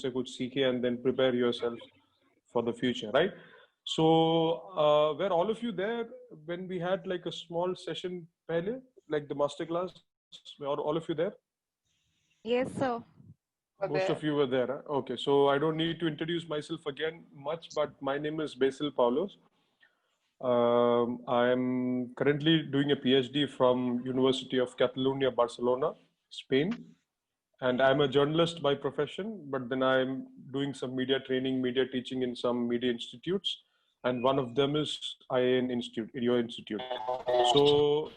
से कुछ सीखे and then prepare yourself for the future, right? So were all of you there when we had like a small session pehle, like the master class? Were all of you there? Yes, sir. Most of you were there. Huh? Okay, so I don't need to introduce myself again much, but my name is Basil Paulos. I'm currently doing a PhD from University of Catalonia, Barcelona, Spain, and I'm a journalist by profession. But then I'm doing some media training, media teaching in some media institutes, and one of them is IAN Institute, IDEO Institute. So,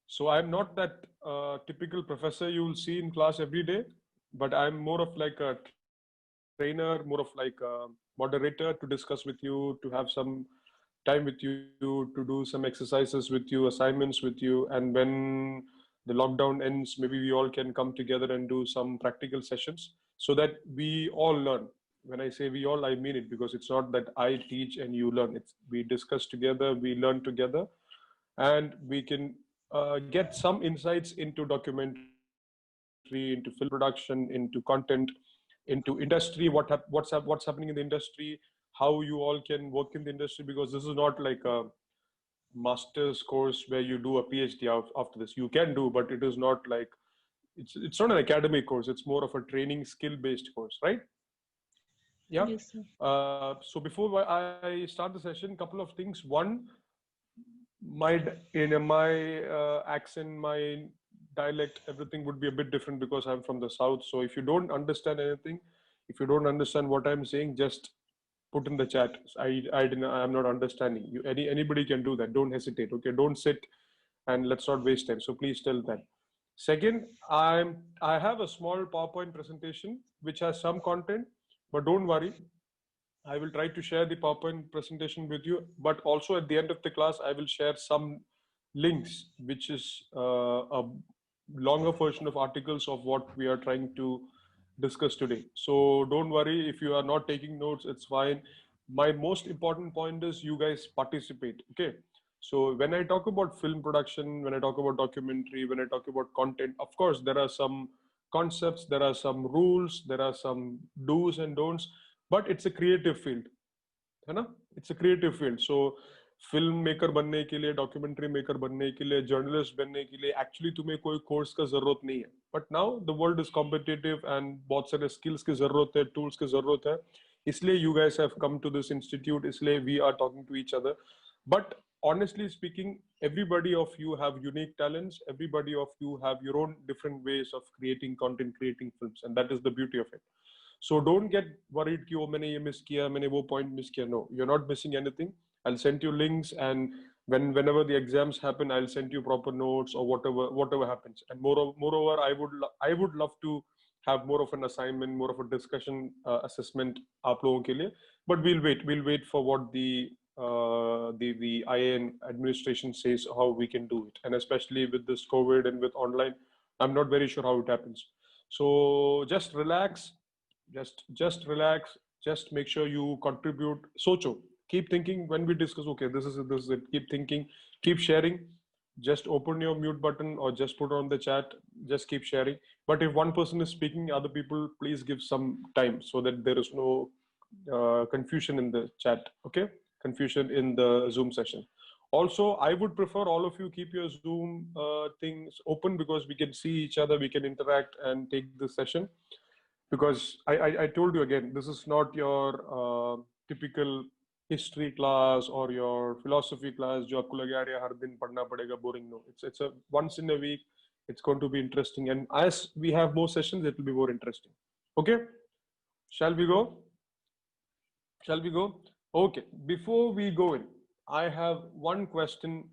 so I'm not that typical professor you will see in class every day, but I'm more of like a trainer, more of like a moderator to discuss with you, to have some time with you, to do some exercises with you, assignments with you. And when the lockdown ends, maybe we all can come together and do some practical sessions so that we all learn. When I say we all, I mean it, because it's not that I teach and you learn. It's we discuss together, we learn together, and we can get some insights into documentary, into film production, into content, into industry, what's happening in the industry, how you all can work in the industry, because this is not like a master's course where you do a PhD after this. You can do, but it is not like it's not an academic course. It's more of a training skill based course, right? Yeah. Yes, sir. So before I start the session, couple of things. One, my accent, my dialect, everything would be a bit different because I'm from the south. So if you don't understand anything, if you don't understand what I'm saying, just put in the chat. I'm not understanding. Anybody can do that. Don't hesitate. Okay, don't sit and let's not waste time. So please tell that. Second, I have a small PowerPoint presentation which has some content, but don't worry. I will try to share the PowerPoint presentation with you, but also at the end of the class, I will share some links, which is a longer version of articles of what we are trying to discuss today. So don't worry if you are not taking notes, it's fine. My most important point is you guys participate, okay? So when I talk about film production, when I talk about documentary, when I talk about content, of course, there are some concepts, there are some rules, there are some do's and don'ts, but it's a creative field, है ना? It's a creative field. So film maker बनने के लिए, documentary maker बनने के लिए, journalist बनने के लिए एक्चुअली तुम्हें कोई कोर्स का जरूरत नहीं है. But now the world is competitive and बहुत सारे स्किल्स की जरूरत है, टूल्स की जरूरत है. इसलिए you guys have come to this institute, इसलिए we are talking to each other. But honestly speaking, everybody of you have unique talents, everybody of you have your own different ways of creating content, creating films, and that is the beauty of it. So don't get worried कि वो मैंने ये miss किया, मैंने वो point miss किया. No, you're not missing anything. I'll send you links, and whenever the exams happen, I'll send you proper notes or whatever happens. And moreover, I would love to have more of an assignment, more of a discussion assessment आप लोगों के लिए. But we'll wait for what the IAN administration says how we can do it, and especially with this COVID and with online, I'm not very sure how it happens. So just relax, just relax, just make sure you contribute. Socho, keep thinking when we discuss, okay, this is it. Keep thinking, keep sharing. Just open your mute button or just put on the chat, just keep sharing. But if one person is speaking, other people please give some time so that there is no confusion in the chat, okay? Confusion in the Zoom session. Also, I would prefer all of you keep your Zoom things open, because we can see each other, we can interact and take this session. Because I told you again, this is not your typical history class or your philosophy class जो आपको लगे यार ये हर दिन पढ़ना पड़ेगा, boring. No, it's a once in a week. It's going to be interesting, and as we have more sessions, it will be more interesting. Okay, shall we go? Shall we go? Okay. Before we go in, I have one question,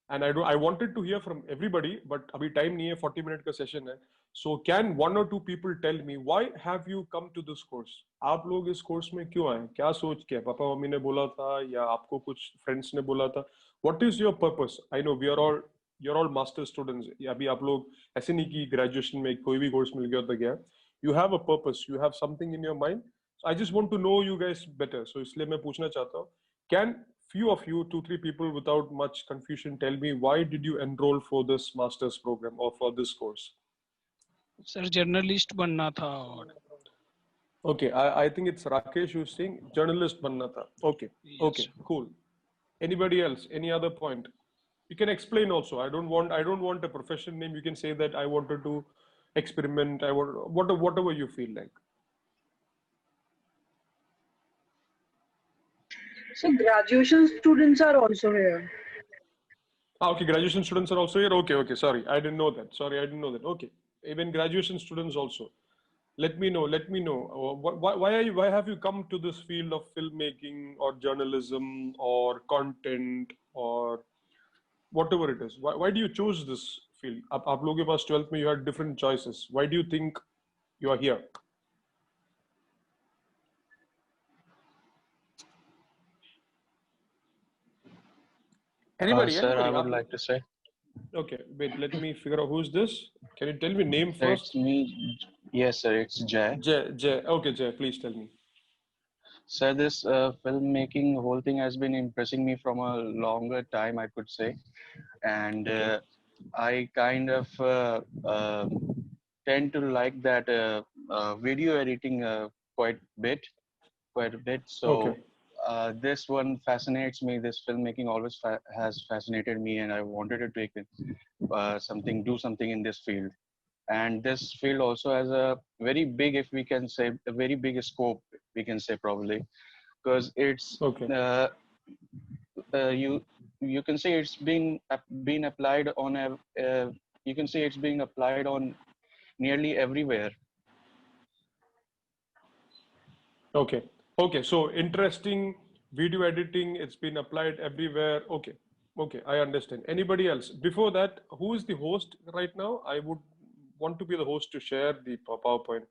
and I wanted to hear from everybody, but अभी time नहीं है, 40 minute का session है. So can one or two people tell me why have you come to this course? आप लोग इस course में क्यों आए? क्या सोच के? पापा मम्मी ने बोला था या आपको कुछ friends ने बोला था? What is your purpose? I know you're all master students. अभी आप लोग ऐसे नहीं कि graduation में कोई भी course मिल गया तो गया. You have a purpose. You have something in your mind. I just want to know you guys better. So इसलिए मैं पूछना चाहता हूँ. Can few of you, 2-3 people without much confusion, tell me why did you enroll for this master's program or for this course? Sir journalist बनना था और Okay, I think it's Rakesh who's saying journalist banna tha. Okay, Yes. okay, cool. Anybody else? Any other point? You can explain also. I don't want a profession name. You can say that I wanted to experiment. I want whatever you feel like. So graduation students are also here. Ah, okay, graduation students are also here. Okay, okay. Sorry, I didn't know that. Sorry, I didn't know that. Okay, even graduation students also. Let me know. Let me know. Why have you come to this field of filmmaking or journalism or content or whatever it is? Why do you choose this field? आप लोगों के पास 12th में you had different choices. Why do you think you are here? Anybody? Sir, I Anybody? would like to say Okay, wait. Let me figure out who's this. Can you tell me name that it's first? me. Yes, sir, it's Jay. Jay. Jay. Okay, Jay. Please tell me. Sir, this filmmaking whole thing has been impressing me from a longer time, I could say. And Okay. I kind of tend to like that video editing quite a bit. Okay. So this one fascinates me. This filmmaking always has fascinated me, and I wanted to take it, do something in this field. And this field also has a very big, if we can say, a very big scope. We can say probably because it's Okay. you you can say it's been applied on you can say it's being applied on nearly everywhere. Okay. Okay. So interesting video editing. It's been applied everywhere. Okay. Okay. I understand. Anybody else? Before that, who is the host right now? I would want to be the host to share the PowerPoint.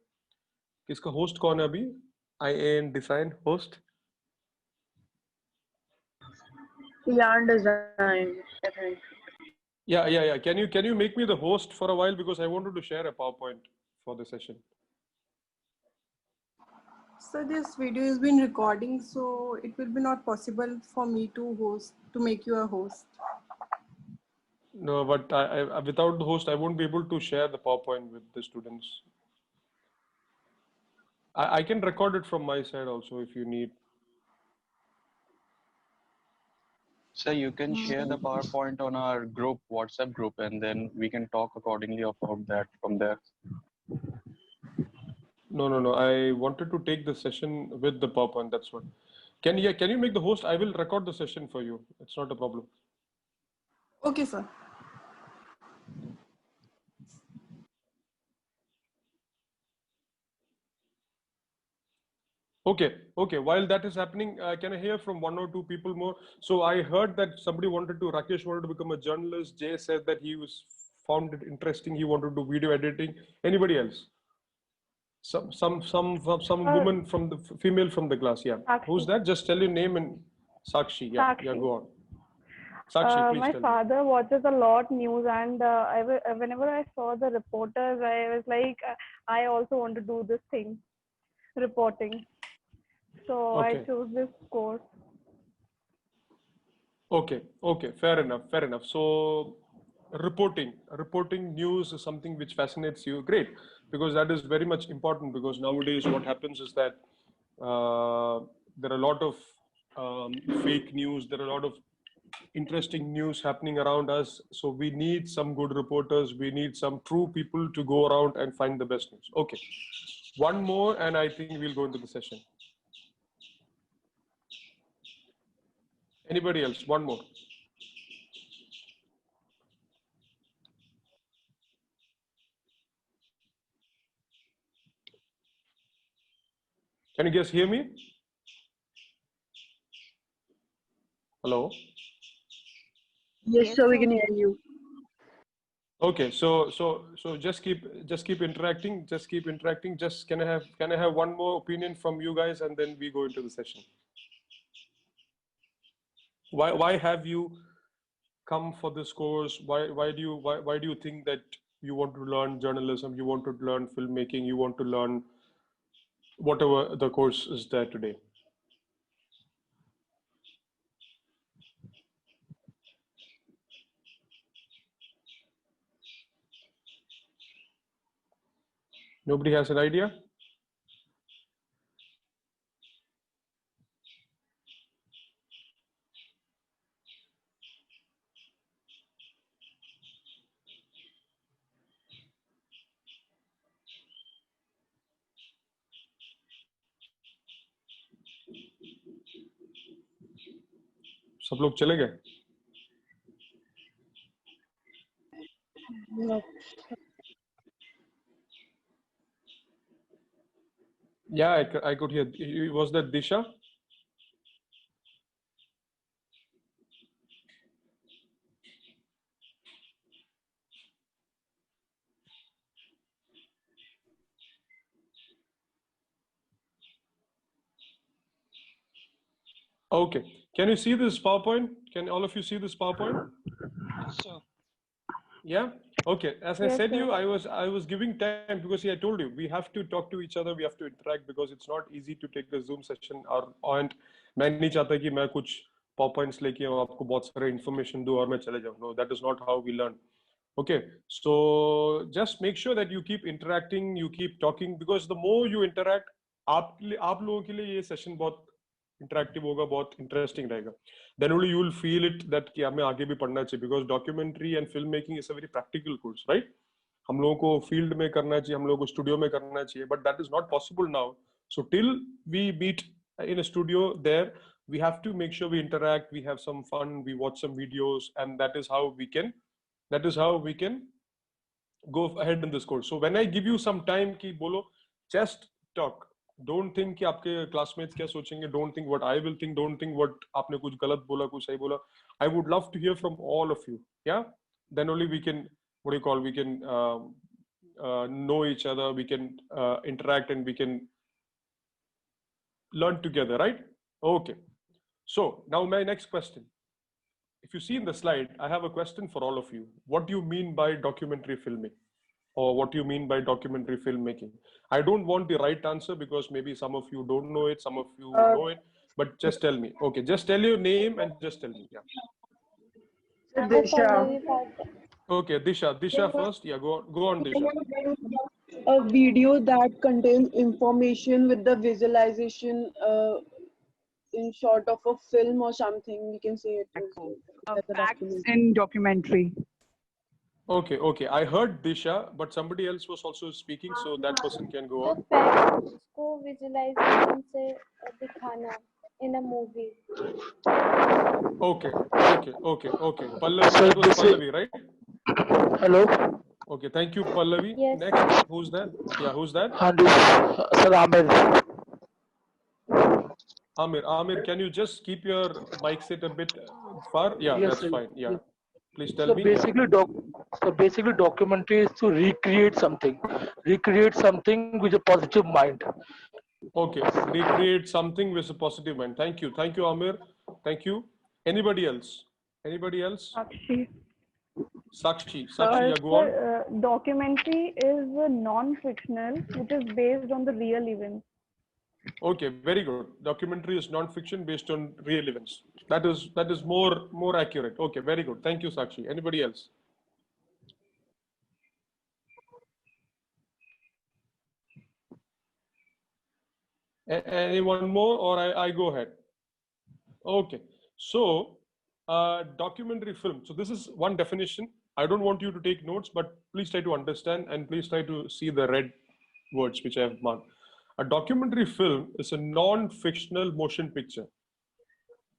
किसका host कौन है अभी? IAN design host. Yarn design, I think. Yeah. Can you make me the host for a while because I wanted to share a PowerPoint for the session. So this video is been recording, so it will be not possible for me to make you a host. No, but without the host, I won't be able to share the PowerPoint with the students. I can record it from my side also if you need. So you can share the PowerPoint on our group, WhatsApp group, and then we can talk accordingly about that from there. No. I wanted to take the session with the PowerPoint. That's what. Can you make the host? I will record the session for you. It's not a problem. Okay, sir. Okay. While that is happening, can I hear from one or two people more? So I heard that Rakesh wanted to become a journalist. Jay said that he found it interesting. He wanted to do video editing. Anybody else? Some woman from the female from the class. Yeah. Who's Sakshi. that? Just tell your name and Sakshi. Yeah. Sakshi. Go on. Sakshi, please My tell me. father watches a lot news, and whenever I saw the reporters, I was like, I also want to do this thing, reporting. So I Okay. chose this course. Okay. Fair enough. So reporting news is something which fascinates you. Great, because that is very much important. Because nowadays, what happens is that there are a lot of fake news. There are a lot of interesting news happening around us. So we need some good reporters. We need some true people to go around and find the best news. Okay, one more, and I think we'll go into the session. Anybody else? One more. Can you guys hear me? Hello? Yes, Yes, sir, we sir. can hear you. Okay, so just keep interacting. Just can I have one more opinion from you guys and then we go into the session. Why have you come for this course? Why do you think that you want to learn journalism, you want to learn filmmaking, you want to learn whatever the course is there today? Nobody has an idea? सब लोग चले गए? No. Yeah, I could hear. Was that Disha? Okay. Can you see this PowerPoint? Can all of you see this PowerPoint? Yeah. Okay. As I Yes, said sir. you, I was giving time because see, I told you we have to talk to each other. We have to interact because it's not easy to take a Zoom session. And मैं नहीं चाहता कि मैं कुछ PowerPoints लेके आपको बहुत सारे information दूँ और मैं चले जाऊँ. No, that is not how we learn. Okay. So just make sure that you keep interacting, you keep talking because the more you interact, आप लोगों के लिए ये session बहुत इंटरेक्टिव होगा, बहुत इंटरेस्टिंग रहेगा. Then only you will feel it that कि हमें आगे भी पढ़ना चाहिए because documentary and film making is a very practical course, right? हम लोगों को फील्ड में करना चाहिए, हम लोगों को स्टूडियो में करना चाहिए, but that is not possible now. So till we meet in a studio there, we have to make sure we interact, we have some fun, we watch some videos, and that is how we can go ahead in this course. So when I give you some time कि बोलो, just talk. Don't think कि आपके classmates क्या सोचेंगे. Don't think what I will think. Don't think what आपने कुछ गलत बोला, कुछ सही बोला. I would love to hear from all of you. Yeah. Then only we can, what do you call? We can know each other. We can interact and we can learn together, right? Okay. So now my next question. If you see in the slide, I have a question for all of you. What do you mean by documentary filming? Or what do you mean by documentary filmmaking? I don't want the right answer because maybe some of you don't know it, some of you know it, but just tell me. Okay, just tell your name and just tell me. Yeah. Disha. Okay, Disha first. Yeah, go on, Disha. A video that contains information with the visualization in short of a film or something. We can say it is like a Facts documentary. in documentary. Okay. I heard Disha, but somebody else was also speaking, so that person can go तो on. Facts को visualization से दिखाना in a movie. Okay. Pallavi, that was Pallavi, right? Hello. Okay, thank you, Pallavi. Yes. Next, who's that? Yeah, who's that? Sir, Ahmed. Amir, can you just keep your mic set a bit far? Yeah, Yes, that's sir. fine. Yeah. Please tell So me. basically, documentary is to recreate something with a positive mind. Okay, recreate something with a positive mind. Thank you, Amir. Thank you. Anybody else? Sakshi. Sakshi, yeah, go on. Documentary is non-fictional, which is based on the real events. Okay, very good. Documentary is non-fiction based on real events. That is more accurate. Okay, very good. Thank you, Sakshi. Anybody else? Anyone more, or I go ahead? Okay. So, documentary film. So this is one definition. I don't want you to take notes, but please try to understand and please try to see the red words which I have marked. A documentary film is a non-fictional motion picture.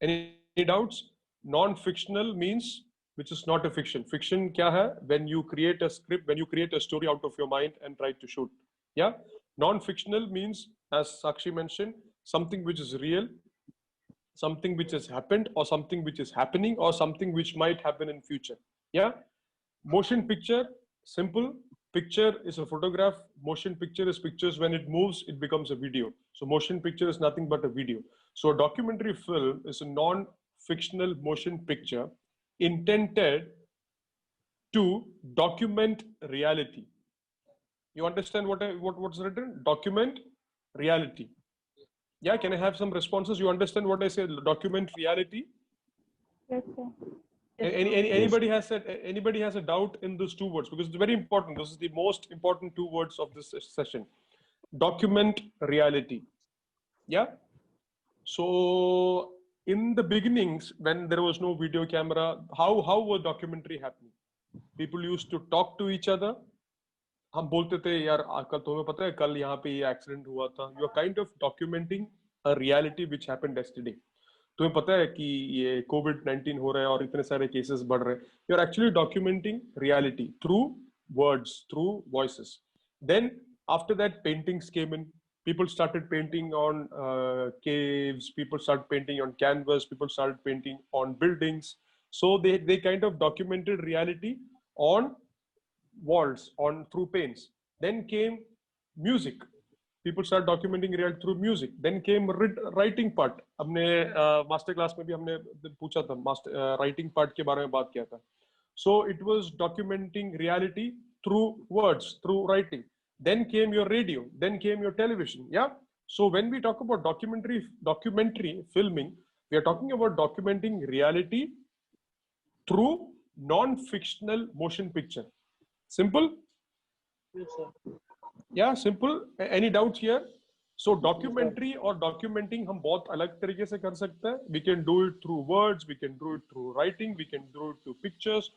Any doubts? Non-fictional means which is not a fiction. Fiction kya hai? When you create a script, when you create a story out of your mind and try to shoot. Yeah. Non-fictional means, as Sakshi mentioned, something which is real, something which has happened, or something which is happening, or something which might happen in future. Yeah. Motion picture, simple. Picture is a photograph. Motion picture is pictures. When it moves, it becomes a video. So motion picture is nothing but a video. So a documentary film is a non-fictional motion picture intended to document reality. You understand what's written? Document reality. Yeah, can I have some responses? You understand what I said? Document reality. Yes, sir. Anybody has a doubt in those two words, because it's very important. This is the most important two words of this session. Document reality. Yeah. So in the beginnings, when there was no video camera, how was documentary happening? People used to talk to each other. हम बोलते थे यार कल तुम्हें पता है कल यहाँ पे ये एक्सीडेंट हुआ था. You are kind of documenting a reality which happened yesterday. तुम्हें पता है कि ये COVID-19 हो रहा है और इतने सारे केसेस बढ़ रहे हैं, you are actually documenting reality through words, through voices. Then after that, paintings came in. People started painting on caves. People started painting on canvas. People started painting on buildings. So they kind of documented reality on walls, on through paints. Then came music. People started documenting reality through music. Then came writing part. हमने master class में भी हमने पूछा था writing part के बारे में बात किया था. So it was documenting reality through words, through writing. Then came your radio, then came your television. Yeah. So when we talk about documentary filming, we are talking about documenting reality through non-fictional motion picture. Simple? Yes, sir. Yeah, simple. Any doubts here? So documentary or documenting हम बहुत अलग तरीके से कर सकते हैं. We can do it through words, we can do it through writing, we can do it through pictures,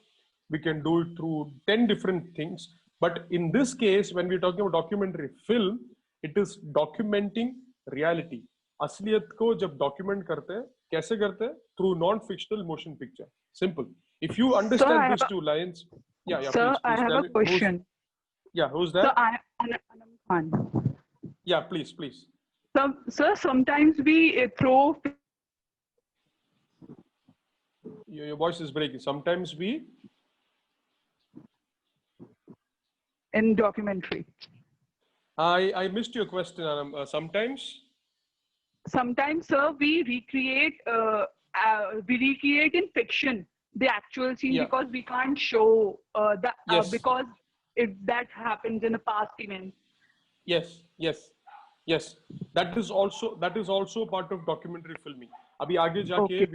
we can do it through 10 different things. But in this case, when we're talking about documentary film, it is documenting reality. असलियत को जब document करते हैं, कैसे करते हैं? Through non-fictional motion picture. Simple. If you understand these two lines, yeah, sir, please I have tell a me. question. Who's Sir, that? I am Anam Khan. Yeah, please. Sir, sometimes we throw Your voice is breaking. Sometimes we. in documentary. I missed your question. Sometimes. Sometimes, sir, we recreate in fiction the actual scene Yeah. because we can't show that Yes. because if that happens in a past event. Yes. That is also part of documentary filming. अभी आगे जाके Okay.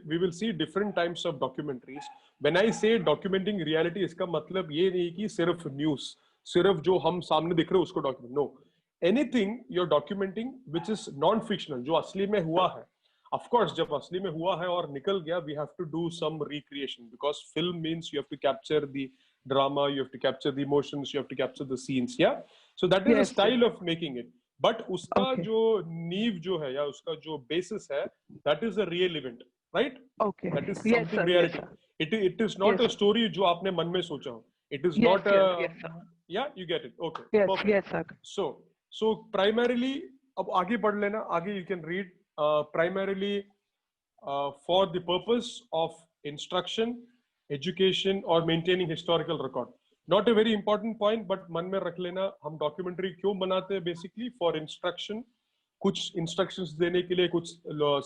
we will see different types of documentaries. When I say documenting reality, इसका मतलब ये नहीं कि सिर्फ news, सिर्फ जो हम सामने दिख रहे हैं उसको document. No, anything you're documenting which is non-fictional, जो असली में हुआ है. Of course, जब असली में हुआ है और निकल गया, we have to do some recreation because film means you have to capture the drama, you have to capture the emotions, you have to capture the scenes. Yeah, so that is a Yes, style of making it. But उसका Okay. जो नींव जो है या उसका जो basis है, that is a real event, right? Okay. That is Yes, something sir. reality. Yes, sir. It is not Yes, a story जो आपने मन में सोचा हो. It is Yes, not a. yes, yes, sir. Yeah, you get it. Okay. Yes, Perfect. yes, sir. So primarily, अब आगे बढ़ लेना. आगे you can read primarily for the purpose of instruction, education, or maintaining historical record. Not a very important point, but मन में रख लेना. हम documentary क्यों बनाते हैं? Basically for instruction, कुछ instructions देने के लिए, कुछ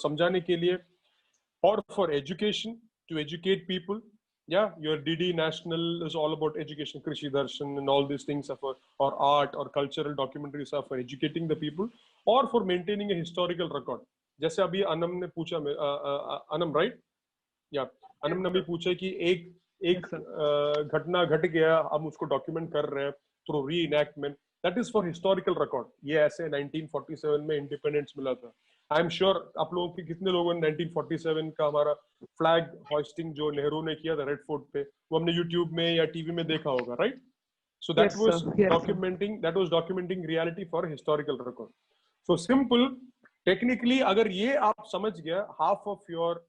समझाने के लिए, or for education, to educate people. Yeah, your DD National is all about education, Krishi Darshan and all these things are for, or art or cultural documentaries are for educating the people, or for maintaining a historical record. जैसे अभी अनम ने पूछा, Anam right? Yeah, Anam ने भी पूछा कि एक घटना घट गया, हम उसको डॉक्यूमेंट कर रहे हैं through reenactment. That is for historical record. ये ऐसे 1947 में इंडिपेंडेंस मिला था. आई एम श्योर आप लोगों के कितने लोगों ने 1947 का हमारा फ्लैग होइस्टिंग जो नेहरू ने किया था रेड फोर्ट पे, वो हमने यूट्यूब में या टीवी में देखा होगा, right? So that was documenting reality for historical record. So simple, technically अगर ये आप समझ गया, half of your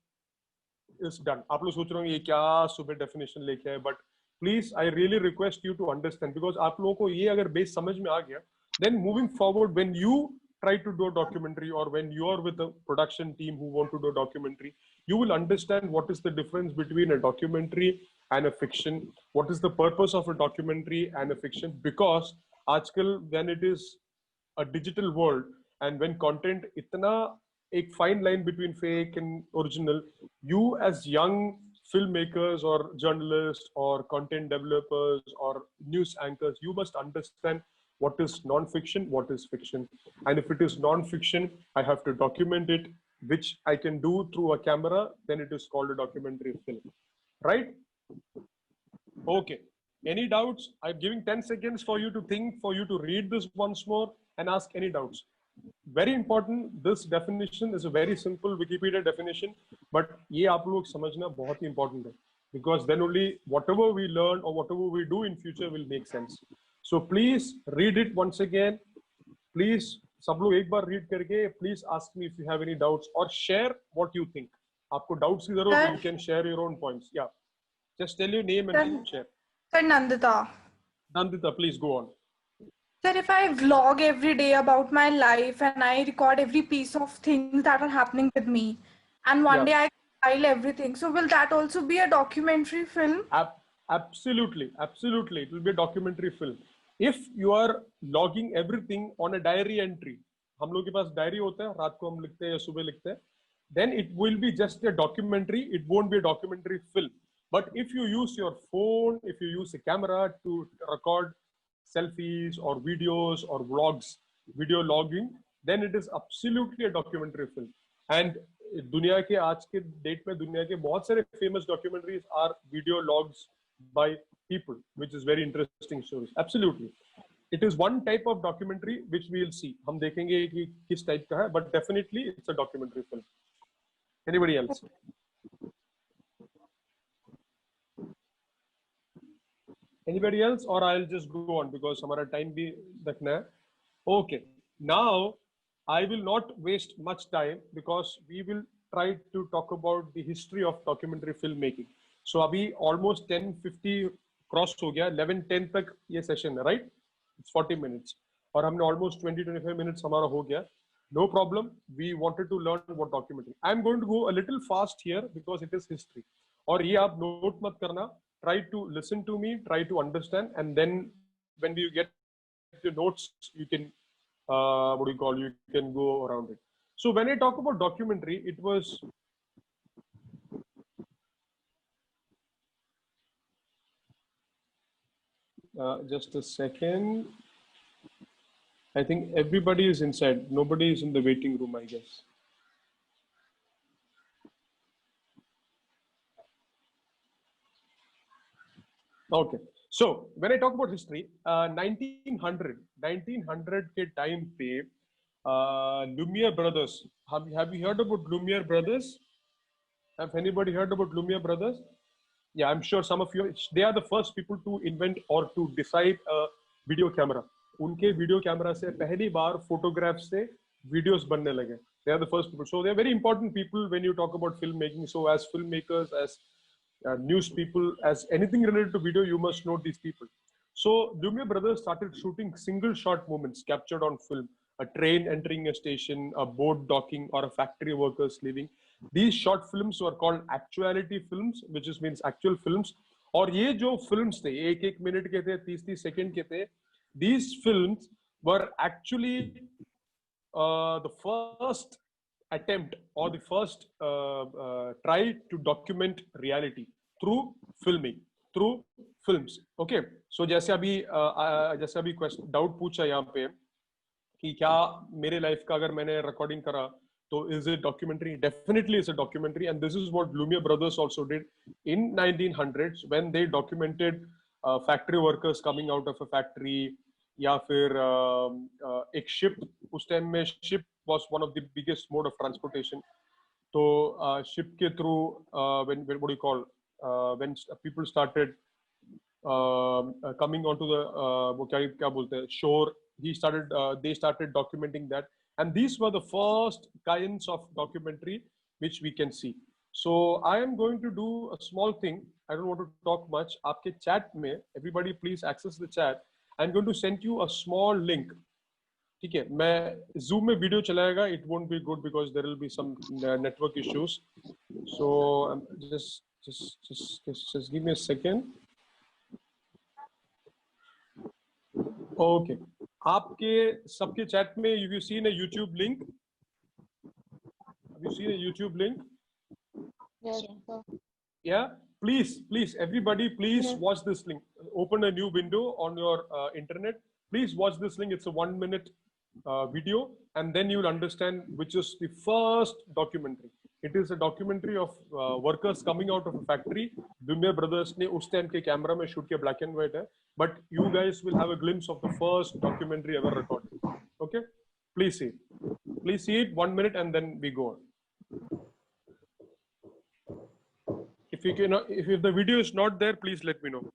is done. आप लोग सोच रहे होंगे ये क्या सुबह डेफिनेशन लेके आए, but please I really request you to understand, because आप लोगों को ये अगर बेस समझ में आ गया, then moving forward when you try to do a documentary, or when you're with a production team who want to do a documentary, you will understand what is the difference between a documentary and a fiction, what is the purpose of a documentary and a fiction, because aajkal when it is a digital world and when content itna ek fine line between fake and original, you as young filmmakers or journalists or content developers or news anchors, you must understand what is non-fiction, what is fiction. And if it is non-fiction, I have to document it, which I can do through a camera, then it is called a documentary film, right? Okay, any doubts? I'm giving 10 seconds for you to think, for you to read this once more and ask any doubts. Very important, this definition is a very simple Wikipedia definition, but ये आप लोग समझना बहुत ही important है, because then only whatever we learn or whatever we do in future will make sense. So please read it once again. Please सब लोग एक बार रीड करके please ask me if you have any doubts और share what you think. आपको doubts की जरूरत है, you can share your own points. या just tell your name and share. Sir Nandita. Nandita, please go on. Sir, if I vlog every day about my life and I record every piece of things that are happening with me, and one day I compile everything, so will that also be a documentary film? Absolutely, absolutely. It will be a documentary film. If you are logging everything on a diary entry, हम लोग के पास diary होता है, रात को हम लिखते हैं या सुबह लिखते हैं, then it will be just a documentary. It won't be a documentary film. But if you use your phone, if you use a camera to record selfies or videos or vlogs, video logging, then it is absolutely a documentary film. And दुनिया के आज के date में दुनिया के बहुत सारे famous documentaries are video logs by people, which is very interesting stories. Absolutely. It is one type of documentary which we will see. हम देखेंगे कि किस type का है, but definitely it's a documentary film. Anybody else? Anybody else, or I'll just go on because हमारा time भी रखना है. Okay. Now I will not waste much time because we will try to talk about the history of documentary filmmaking. So अभी almost 10:50 cross हो गया. 11:10 तक ये session है, right? It's 40 minutes. और हमने almost 20-25 minutes हमारा हो गया. No problem. We wanted to learn about documentary. I'm going to go a little fast here because it is history. और ये आप note मत करना. Try to listen to me, try to understand, and then when you get the notes, you can, you can go around it. So when I talk about documentary, it was, just a second. I think everybody is inside. Nobody is in the waiting room, I guess. Okay, so when I talk about history, 1900 के time पे Lumiere brothers, have you heard about Lumiere brothers? Have anybody heard about Lumiere brothers? Yeah, I'm sure some of you. They are the first people to invent or to decide a video camera. उनके video camera से पहली बार photographs से videos बनने लगे. They are the first people. So they are very important people when you talk about filmmaking. So as filmmakers, as news people, as anything related to video, you must know these people. So Lumiere brothers started shooting single shot moments captured on film. A train entering a station, a boat docking, or a factory workers leaving. These short films were called actuality films, which is means actual films. और ये जो films थे, एक minute के थे, 30 second के थे, these films were actually the first attempt or the first try to document reality through filming, through films. Okay, so जैसे अभी question doubt पूछा यहाँ पे कि क्या मेरे life का अगर मैंने recording करा तो is it documentary? Definitely is a documentary, and this is what Lumiere brothers also did in 1900s when they documented factory workers coming out of a factory. या फिर एक ship, उस time में ship was one of the biggest mode of transportation. तो ship के through when what do you call when people started coming onto the वो क्या बोलते हैं shore, they started documenting that, and these were the first kinds of documentary which we can see. So I am going to do a small thing. I don't want to talk much. आपके chat में everybody please access the chat. I'm going to send you a small link. ठीक है, मैं Zoom में video चलाएगा. It won't be good because there will be some network issues. So just give me a second. Okay. आपके सबके chat में have you seen a YouTube link? Have you seen a YouTube link? Yes, sir. Yeah. Please, everybody, please watch this link. Open a new window on your internet. Please watch this link. It's a 1-minute video, and then you'll understand which is the first documentary. It is a documentary of workers coming out of a factory. Lumiere brothers ने उस time के camera में shoot किया, black and white है. But you guys will have a glimpse of the first documentary ever recorded. Okay? Please see it. Please see it 1 minute, and then we go on. If the video is not there, please let me know.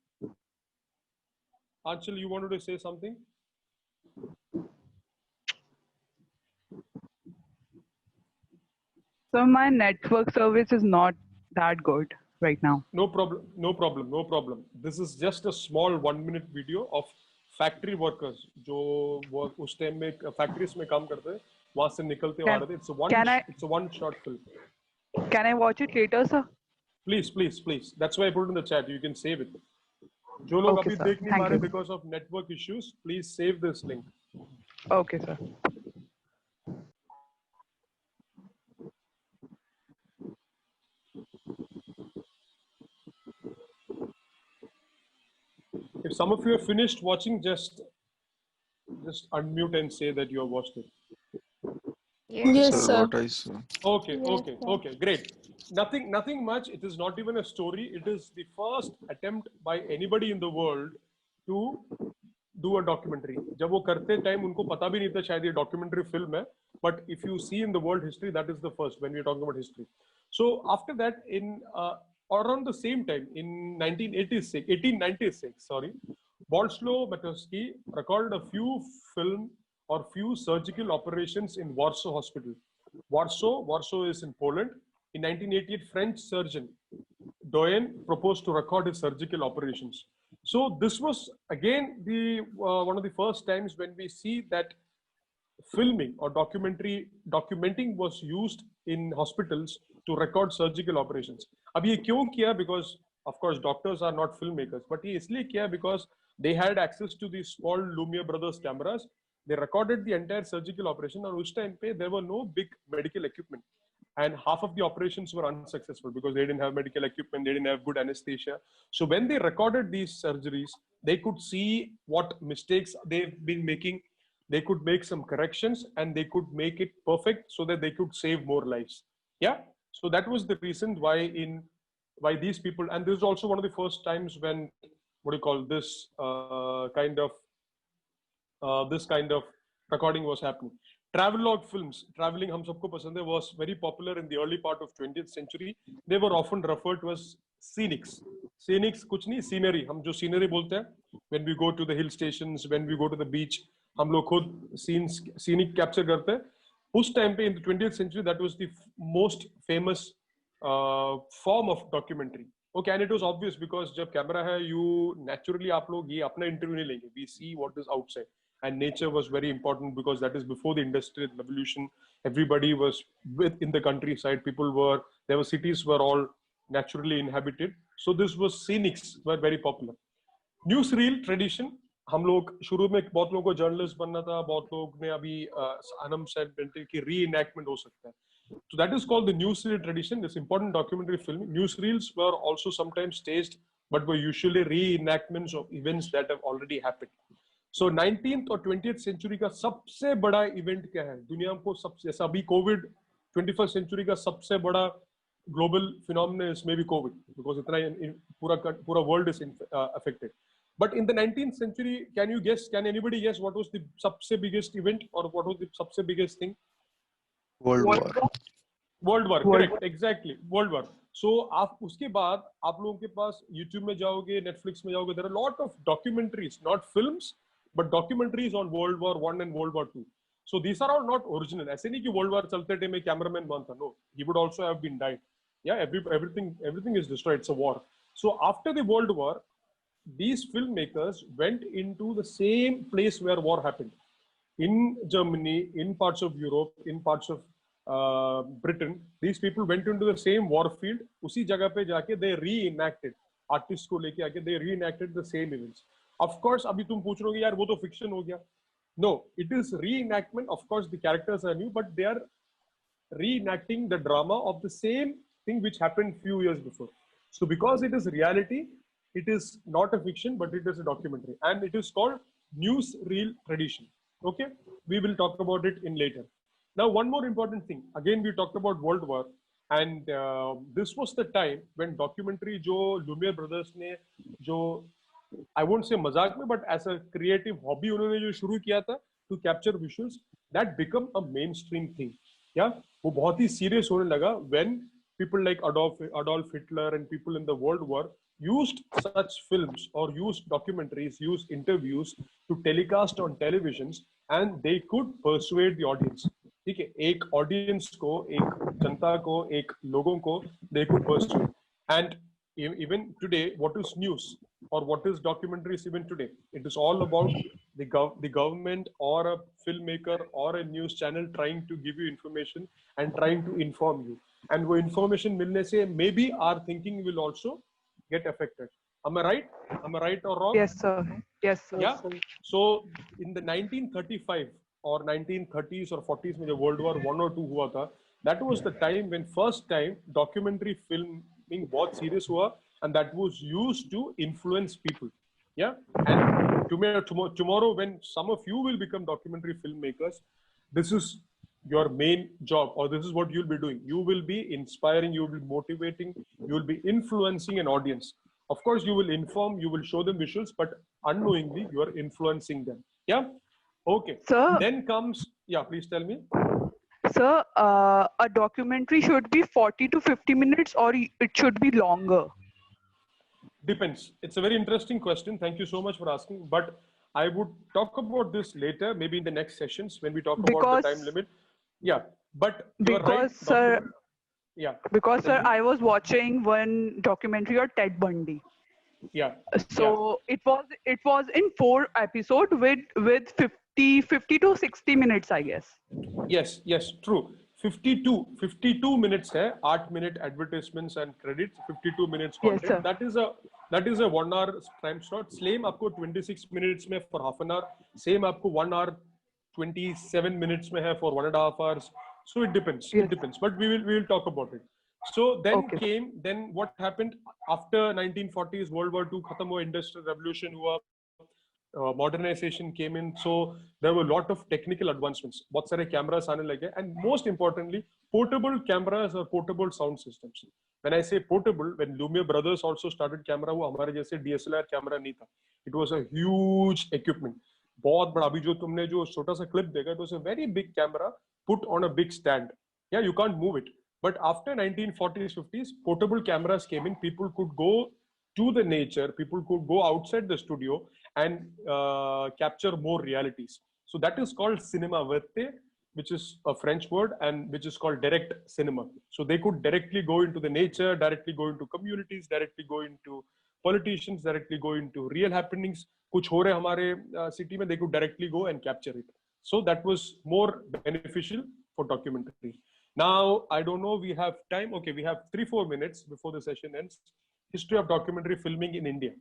Anshul, you wanted to say something? So my network service is not that good right now. No problem, no problem, no problem. This is just a small 1 minute video of factory workers जो work उस time में factories में काम करते हैं, वहाँ से निकलते हुए आ रहे थे. It's a one short film. Can I watch it later, sir? Please, please, please. That's why I put it in the chat. You can save it. जो लोग Okay, अभी sir. देख नहीं Thank पा रहे you. because of network issues, please save this link. Okay, sir. If some of you have finished watching, just unmute and say that you have watched it. Yes, sir. What I saw. Okay, Yes, okay, sir. okay, great. Nothing much. It is not even a story. It is the first attempt by anybody in the world to do a documentary. जब वो करते time उनको पता भी नहीं था शायद ये documentary film है. But if you see in the world history, that is the first when we are talking about history. So after that, in around the same time, in 1896, Bolesław Matowski recorded a few film or few surgical operations in Warsaw Hospital. Warsaw is in Poland. In 1988, French surgeon Doyen proposed to record his surgical operations. So this was again the one of the first times when we see that filming or documenting was used in hospitals to record surgical operations. अब ये क्यों किया? Because of course doctors are not filmmakers, but ये इसलिए किया because they had access to these small Lumiere brothers cameras. They recorded the entire surgical operation, and उस time पे there were no big medical equipment, and half of the operations were unsuccessful because they didn't have medical equipment, they didn't have good anesthesia. So when they recorded these surgeries, they could see what mistakes they've been making. They could make some corrections and they could make it perfect so that they could save more lives. Yeah. So that was the reason why these people, and this is also one of the first times when this kind of recording was happening. Travelogue films, traveling हम सबको पसंद है, was very popular in the early part of 20th century. They were often referred to as scenics. Scenics कुछ नहीं, scenery. हम जो scenery बोलते हैं, when we go to the hill stations, when we go to the beach, हम लोग खुद scenic capture करते हैं. उस time पे in the 20th century, that was the most famous form of documentary. Okay, and it was obvious because जब camera है, you naturally आप लोग ये अपना interview नहीं लेंगे. We see what is outside. And nature was very important because that is before the industrial revolution. Everybody was in the countryside. There were cities were all naturally inhabited. So this was scenics were very popular. Newsreel tradition. हम लोग शुरू में बहुत लोगों को journalist बनना था, बहुत लोग ने अभी अनम said कि reenactment हो सकता है. So that is called the newsreel tradition. This important documentary film. Newsreels were also sometimes staged, but were usually reenactments of events that have already happened. So 19th और 20th century का सबसे बड़ा event क्या है? दुनिया को सबसे जैसा अभी COVID 21st century का सबसे बड़ा global phenomenon is maybe COVID because इतना पूरा world is affected. But in the 19th century, can anybody guess what was the सबसे biggest event or what was the सबसे biggest thing? World War. Correct, exactly, World War. So आप उसके बाद आप लोगों के पास YouTube में जाओगे, Netflix में जाओगे, there are a lot of documentaries, not films, but documentaries on World War I and World War II. So these are all not original. ऐसे नहीं कि World War चलते टाइम में cameraman बंद था. No, he would also have been died. Yeah, everything is destroyed. It's a war. So after the World War, these filmmakers went into the same place where war happened. In Germany, in parts of Europe, in parts of Britain, these people went into the same war field. उसी जगह पे जाके they reenacted. Artists को लेके आके they reenacted the same events. Of course, अभी तुम पूछ रहे हो यार वो तो fiction हो गया. No, it is reenactment. Of course, the characters are new, but they are reenacting the drama of the same thing which happened few years before. So because it is reality, it is not a fiction, but it is a documentary, and it is called newsreel tradition. Okay, we will talk about it in later. Now, one more important thing. Again, we talked about World War, and this was the time when documentary जो Lumiere brothers ने जो I won't say मजाक में, but as a creative hobby उन्होंने जो शुरू किया था to capture visuals, that become a mainstream thing. Yeah, वो बहुत ही serious होने लगा when people like Adolf Hitler and people in the World War used such films or used documentaries, used interviews to telecast on televisions, and they could persuade the audience. ठीक है, एक audience को, एक जनता को, एक लोगों को they could pursue. And even today, what is news or what is documentaries even today? It is all about the government or a filmmaker or a news channel trying to give you information and trying to inform you. And वो information मिलने से maybe our thinking will also get affected. Am I right? Am I right or wrong? Yes, sir. Yes, sir. Yeah. So in the 1935 or 1930s or 40s में जो World War I or II हुआ था, that was the time when first time documentary filming बहुत serious हुआ, and that was used to influence people. Yeah. And tomorrow when some of you will become documentary filmmakers, this is your main job, or this is what you'll be doing. You will be inspiring, you will be motivating, you will be influencing an audience. Of course, you will inform, you will show them visuals, but unknowingly, you are influencing them. Yeah? Okay. Sir. Then comes, yeah, please tell me. Sir, a documentary should be 40 to 50 minutes or it should be longer? Depends. It's a very interesting question. Thank you so much for asking. But I would talk about this later, maybe in the next sessions when we talk about the time limit. Yeah. But you're right. Sir, yeah. Because, sir, I was watching one documentary on Ted Bundy. Yeah. So it was in 4 episodes with 50 to 60 minutes, I guess. Yes, true. 52 minutes है, 8 minute advertisements and credits, 52 minutes content. Yes, sir. That is a 1 hour time slot. Same आपको 26 minutes में for half an hour. Same आपको 1 hour 27 minutes में है for 1.5 hours. So it depends. Yes. It depends. But we will talk about it. So then what happened after 1940s, World War II खत्म हुआ, Industrial Revolution हुआ, modernization came in. So there were a lot of technical advancements. बहुत सारे cameras आने लगे, and most importantly, portable cameras or portable sound systems. When I say portable, when Lumiere brothers also started camera, वो हमारे जैसे DSLR camera नहीं था. It was a huge equipment. बहुत बड़ा. अभी जो तुमने जो छोटा सा clip देखा, it was a very big camera put on a big stand. Yeah, you can't move it. But after 1940s, 50s, portable cameras came in. People could go to the nature. People could go outside the studio and capture more realities. So that is called cinema verte, which is a French word, and which is called direct cinema. So they could directly go into the nature, directly go into communities, directly go into politicians, directly go into real happenings. कुछ हो रहे हमारे city में, they could directly go and capture it. So that was more beneficial for documentary. Now, I don't know, we have time. Okay, we have 3-4 minutes before the session ends. History of documentary filming in India.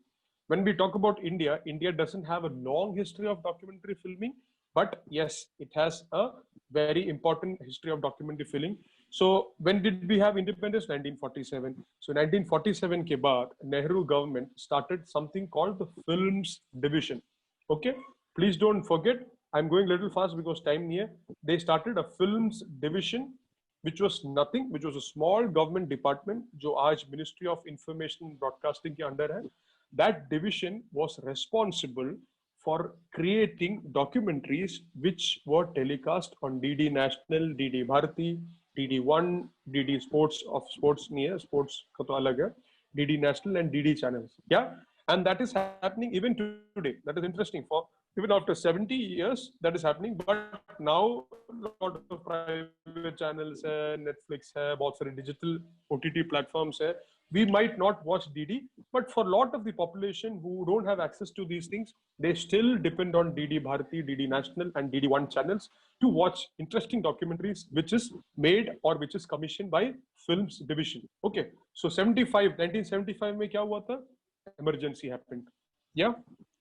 When we talk about India, India doesn't have a long history of documentary filming, but yes, it has a very important history of documentary filming. So when did we have independence? 1947. So 1947 ke baad, Nehru government started something called the Films Division. Okay, please don't forget, I'm going a little fast because time near. They started a Films Division, which was nothing, which was a small government department, जो आज Ministry of Information and Broadcasting के under है. That division was responsible for creating documentaries which were telecast on DD National, DD Bharati, DD1, DD Sports of Sports near Sports का तो अलग है, DD National and DD channels. Yeah, and that is happening even today. That is interesting. For even after 70 years, that is happening. But now a lot of private channels है, Netflix है, बहुत सारे digital OTT platforms है. We might not watch DD, but for a lot of the population who don't have access to these things, they still depend on DD Bharati, DD National and DD1 channels to watch interesting documentaries which is made or which is commissioned by Films Division. Okay, so 1975 में क्या हुआ था? Emergency happened. Yeah,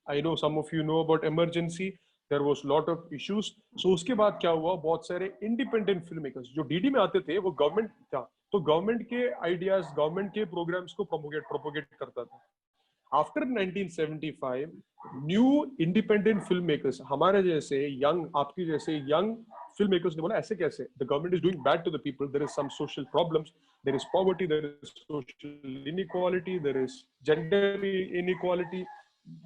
I know some of you know about emergency. There was a lot of issues. So उसके बाद क्या हुआ? बहुत सारे independent filmmakers जो DD में आते थे, वो government था. तो गवर्नमेंट के आइडियाज, गवर्नमेंट के प्रोग्राम्स को प्रोपोगेट करता था. After 1975 new independent film makers, हमारे जैसे यंग, आपकी जैसे यंग फिल्म मेकर्स ने बोला ऐसे कैसे, the government is doing bad to the people, there is some social problems, there is poverty, there is social inequality, there is gender inequality,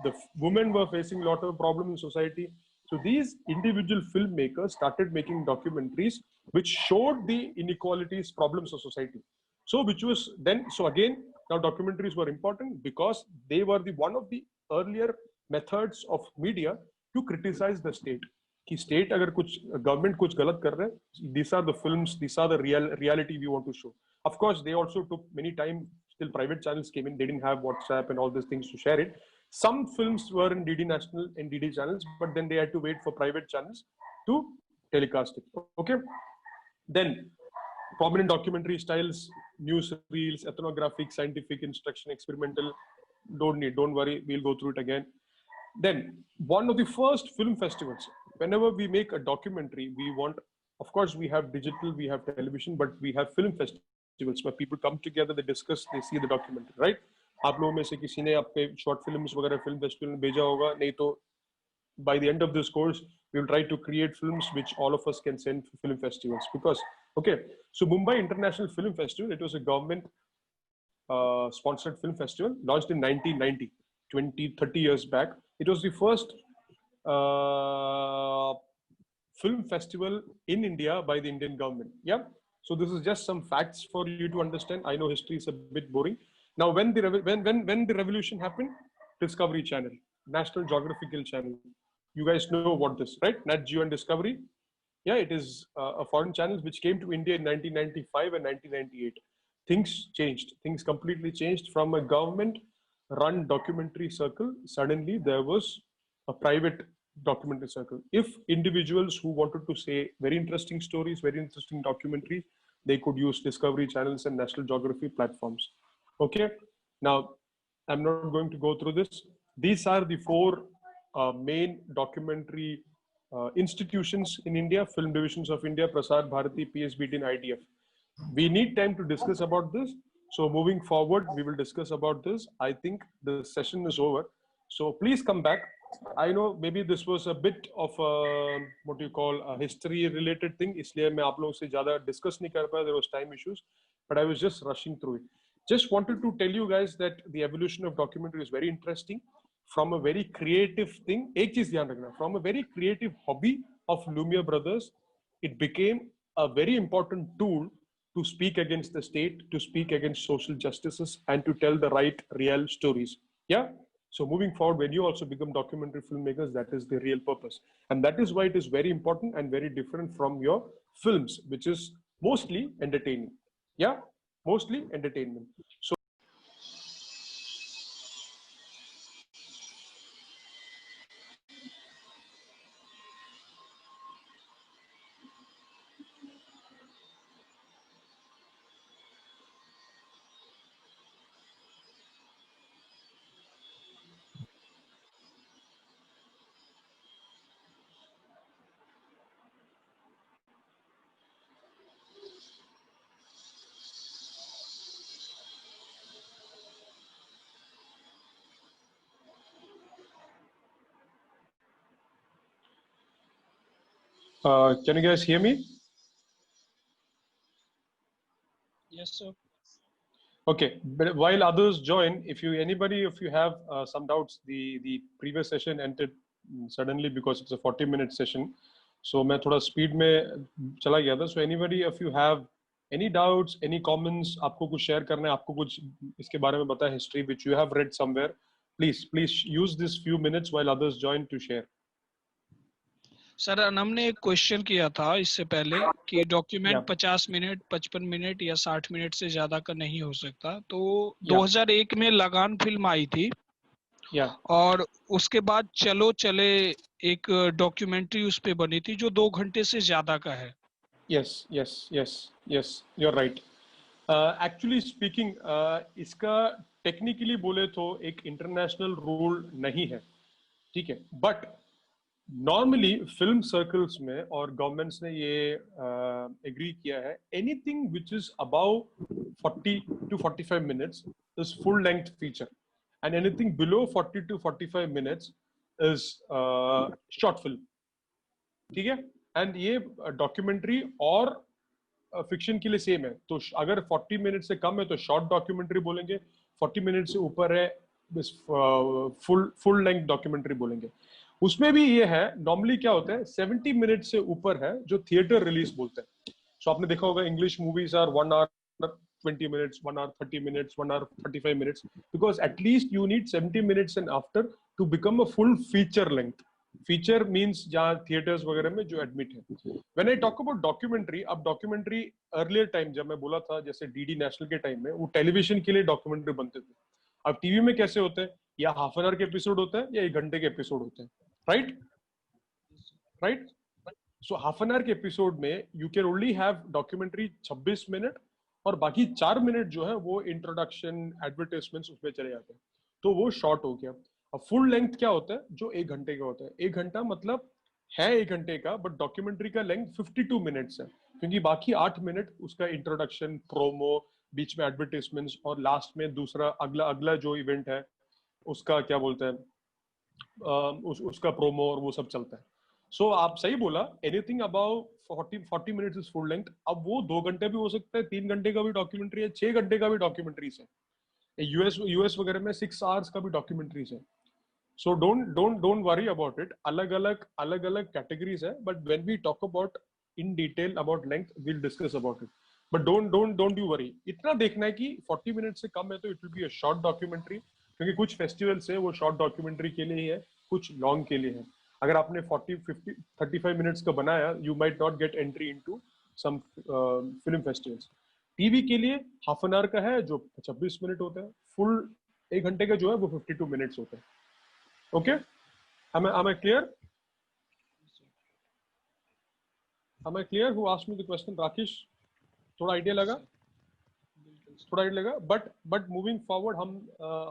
the women were facing lot of problem in society. So these individual filmmakers started making documentaries which showed the inequalities, problems of society. So which was then, so again, now documentaries were important because they were one of the earlier methods of media to criticize the state. कि state अगर कुछ government कुछ गलत कर रहे हैं, these are the films, these are the reality we want to show. Of course, they also took many time till private channels came in. They didn't have WhatsApp and all these things to share it. Some films were in DD National and DD channels, but then they had to wait for private channels to telecast it. Okay. Then prominent documentary styles, news reels, ethnographic, scientific, instruction, experimental. Don't worry, we'll go through it again. Then one of the first film festivals, whenever we make a documentary, we want, of course, we have digital, we have television, but we have film festivals where people come together, they discuss, they see the documentary, right? आप लोगों में से किसी ने आपके short films वगैरह film festival में भेजा होगा, नहीं तो by the end of this course, we will try to create films which all of us can send to film festivals. Because, okay, so Mumbai International Film Festival, it was a government sponsored film festival launched in 1990, 30 years back. It was the first film festival in India by the Indian government. Yeah. So this is just some facts for you to understand. I know history is a bit boring. Now, when the revolution happened, Discovery Channel, National Geographical Channel. You guys know what this, right? Nat Geo and Discovery. Yeah, it is a foreign channel which came to India in 1995 and 1998. Things changed. Things completely changed. From a government-run documentary circle, suddenly there was a private documentary circle. If individuals who wanted to say very interesting stories, very interesting documentaries, they could use Discovery channels and National Geography platforms. Okay. Now, I'm not going to go through this. These are the four main documentary institutions in India: Film Divisions of India, Prasar Bharati, PSBT, and IDF. We need time to discuss about this. So moving forward, we will discuss about this. I think the session is over. So please come back. I know maybe this was a bit of a, what you call a history related thing. इसलिए मैं आप लोगों से ज़्यादा discuss नहीं कर पाया. There was time issues, but I was just rushing through it. Just wanted to tell you guys that the evolution of documentary is very interesting. From a very creative thing, एक चीज ध्यान रखना, from a very creative hobby of Lumiere brothers, it became a very important tool to speak against the state, to speak against social justices, and to tell the right, real stories. Yeah. So moving forward, when you also become documentary filmmakers, that is the real purpose, and that is why it is very important and very different from your films, which is mostly entertainment. Yeah, mostly entertainment. So. Can you guys hear me? Yes, sir. Okay, but while others join, if you have some doubts, the previous session ended suddenly because it's a 40-minute session. So मैं थोड़ा speed में चला गया था. So anybody, if you have any doubts, any comments, आपको कुछ share करना है, आपको कुछ इसके बारे में पता है history which you have read somewhere, please use this few minutes while others join to share. Sir Anam ने एक क्वेश्चन किया था इससे पहले कि डॉक्यूमेंट 50 मिनट 55 मिनट या 60 मिनट से ज्यादा का नहीं हो सकता, तो 2001 में लगान फिल्म आई थी और उसके बाद चलो चले एक डॉक्यूमेंट्री उस पे बनी थी जो 2 घंटे से ज्यादा का है. Yes, you're right. Actually speaking, इसका टेक्निकली बोले तो एक इंटरनेशनल रूल नहीं है, ठीक है, बट नॉर्मली फिल्म सर्कल्स में और गवर्नमेंट्स ने ये एग्री किया है, anything which is about 40 to 45 minutes is full length feature, and anything below 40 to 45 minutes is short film, ठीक है. एंड ये डॉक्यूमेंट्री और फिक्शन के लिए सेम है. तो अगर 40 मिनट से कम है तो शॉर्ट डॉक्यूमेंट्री बोलेंगे, 40 मिनट से ऊपर है फुल लेंथ डॉक्यूमेंट्री बोलेंगे. उसमें भी ये है, नॉर्मली क्या होता है 70 मिनट से ऊपर है जो थिएटर रिलीज बोलते हैं. सो आपने देखा होगा English movies are 1 hour 20 minutes, 1 hour 30 minutes, 1 hour 35 minutes, because at least you need 70 minutes and after to become a full feature length. Feature means जहाँ थिएटर्स वगैरह में जो एडमिट है. When I talk about documentary, अब documentary earlier time जब मैं बोला था जैसे डीडी नेशनल के टाइम में वो टेलीविजन के लिए डॉक्यूमेंट्री बनते थे. अब टीवी में कैसे होते हैं, या हाफ एन आवर के एपिसोड होते हैं या 1 घंटे के एपिसोड होते हैं, right. So half an hour के एपिसोड में you can only have documentary 26 minute और बाकी 4 मिनट जो है वो इंट्रोडक्शन एडवर्टाइजमेंट्स उसमें चले जाते हैं, तो वो शॉर्ट हो गया. अब फुल लेंथ क्या होता है, जो 1 घंटे का होता है. 1 घंटा मतलब है 1 घंटे का, बट डॉक्यूमेंट्री का लेंथ 52 मिनट्स है, क्योंकि बाकी 8 मिनट उसका इंट्रोडक्शन, प्रोमो, बीच में एडवर्टाइजमेंट्स और लास्ट में दूसरा अगला अगला जो इवेंट है उसका क्या बोलते हैं, उसका प्रोमो और वो सब चलता है. सो आप सही बोला, anything about 40 minutes is full length. अब वो 2 घंटे भी हो सकता है, 3 घंटे का भी डॉक्यूमेंट्री है, 6 घंटे का भी डॉक्यूमेंट्रीज है. यूएस वगैरह में 6 आवर्स का भी डॉक्यूमेंट्रीज है. So don't worry about it. अलग अलग कैटेगरीज है, but when we talk about in detail about length will discuss about it. But don't you worry. इतना देखना है कि 40 मिनट से कम है तो it will be a short documentary, क्योंकि कुछ फेस्टिवल्स है वो शॉर्ट डॉक्यूमेंट्री के लिए ही है, कुछ लॉन्ग के लिए है. अगर आपने 40, 50, 35 मिनट्स का बनाया, you might not get entry into some film festivals. TV के लिए हाफ एन आवर का है जो 26 मिनट होता है, फुल 1 घंटे का जो है वो 52 मिनट्स होता है. Okay, am I clear? Am I clear? Who asked me the question? Rakesh, थोड़ा आइडिया लगा, बट मूविंग फॉरवर्ड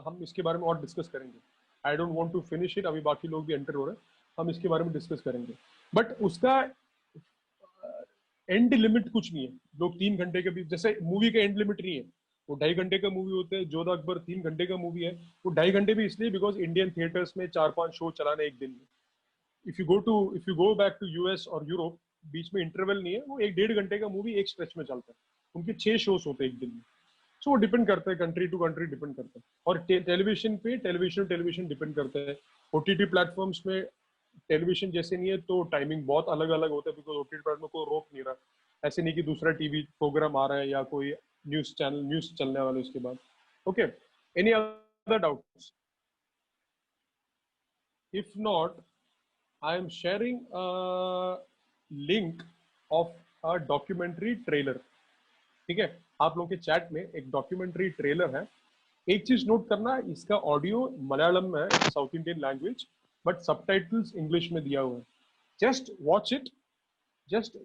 हम इसके बारे में और डिस्कस करेंगे. I don't want to finish it. अभी बाकी लोग भी एंटर हो रहे हैं, हम इसके बारे में डिस्कस करेंगे. बट उसका एंड लिमिट कुछ नहीं है. लोग 3 घंटे के भी, जैसे मूवी का एंड लिमिट नहीं है, वो 2.5 घंटे का मूवी होते हैं. जोधा अकबर 3 घंटे का मूवी है, वो 2.5 घंटे भी इसलिए बिकॉज इंडियन थिएटर्स में 4-5 शो चलाने एक दिन में. If you go back to US और यूरोप, बीच में इंटरवल नहीं है, वो 1-1.5 घंटे का मूवी एक स्ट्रेच में चलता है. उनके 6 शोज होते हैं एक दिन में. सो वो डिपेंड करता है, कंट्री टू कंट्री डिपेंड करता है. और टेलीविजन पे टेलीविजन डिपेंड करता है. ओटीटी प्लेटफॉर्म्स में टेलीविजन जैसे नहीं है तो टाइमिंग बहुत अलग अलग होता है, बिकॉज ओटीटी प्लेटफॉर्म को रोक नहीं रहा. ऐसे नहीं कि दूसरा टीवी प्रोग्राम आ रहा है या कोई न्यूज चलने वाला उसके बाद. Okay, any other doubts? If not, I am sharing a link of a documentary trailer. ठीक है, आप लोगों के चैट में एक डॉक्यूमेंट्री ट्रेलर है. एक चीज नोट करना, इसका ऑडियो मलयालम में है, south Indian language, but subtitles English में दिया हुआ है. Just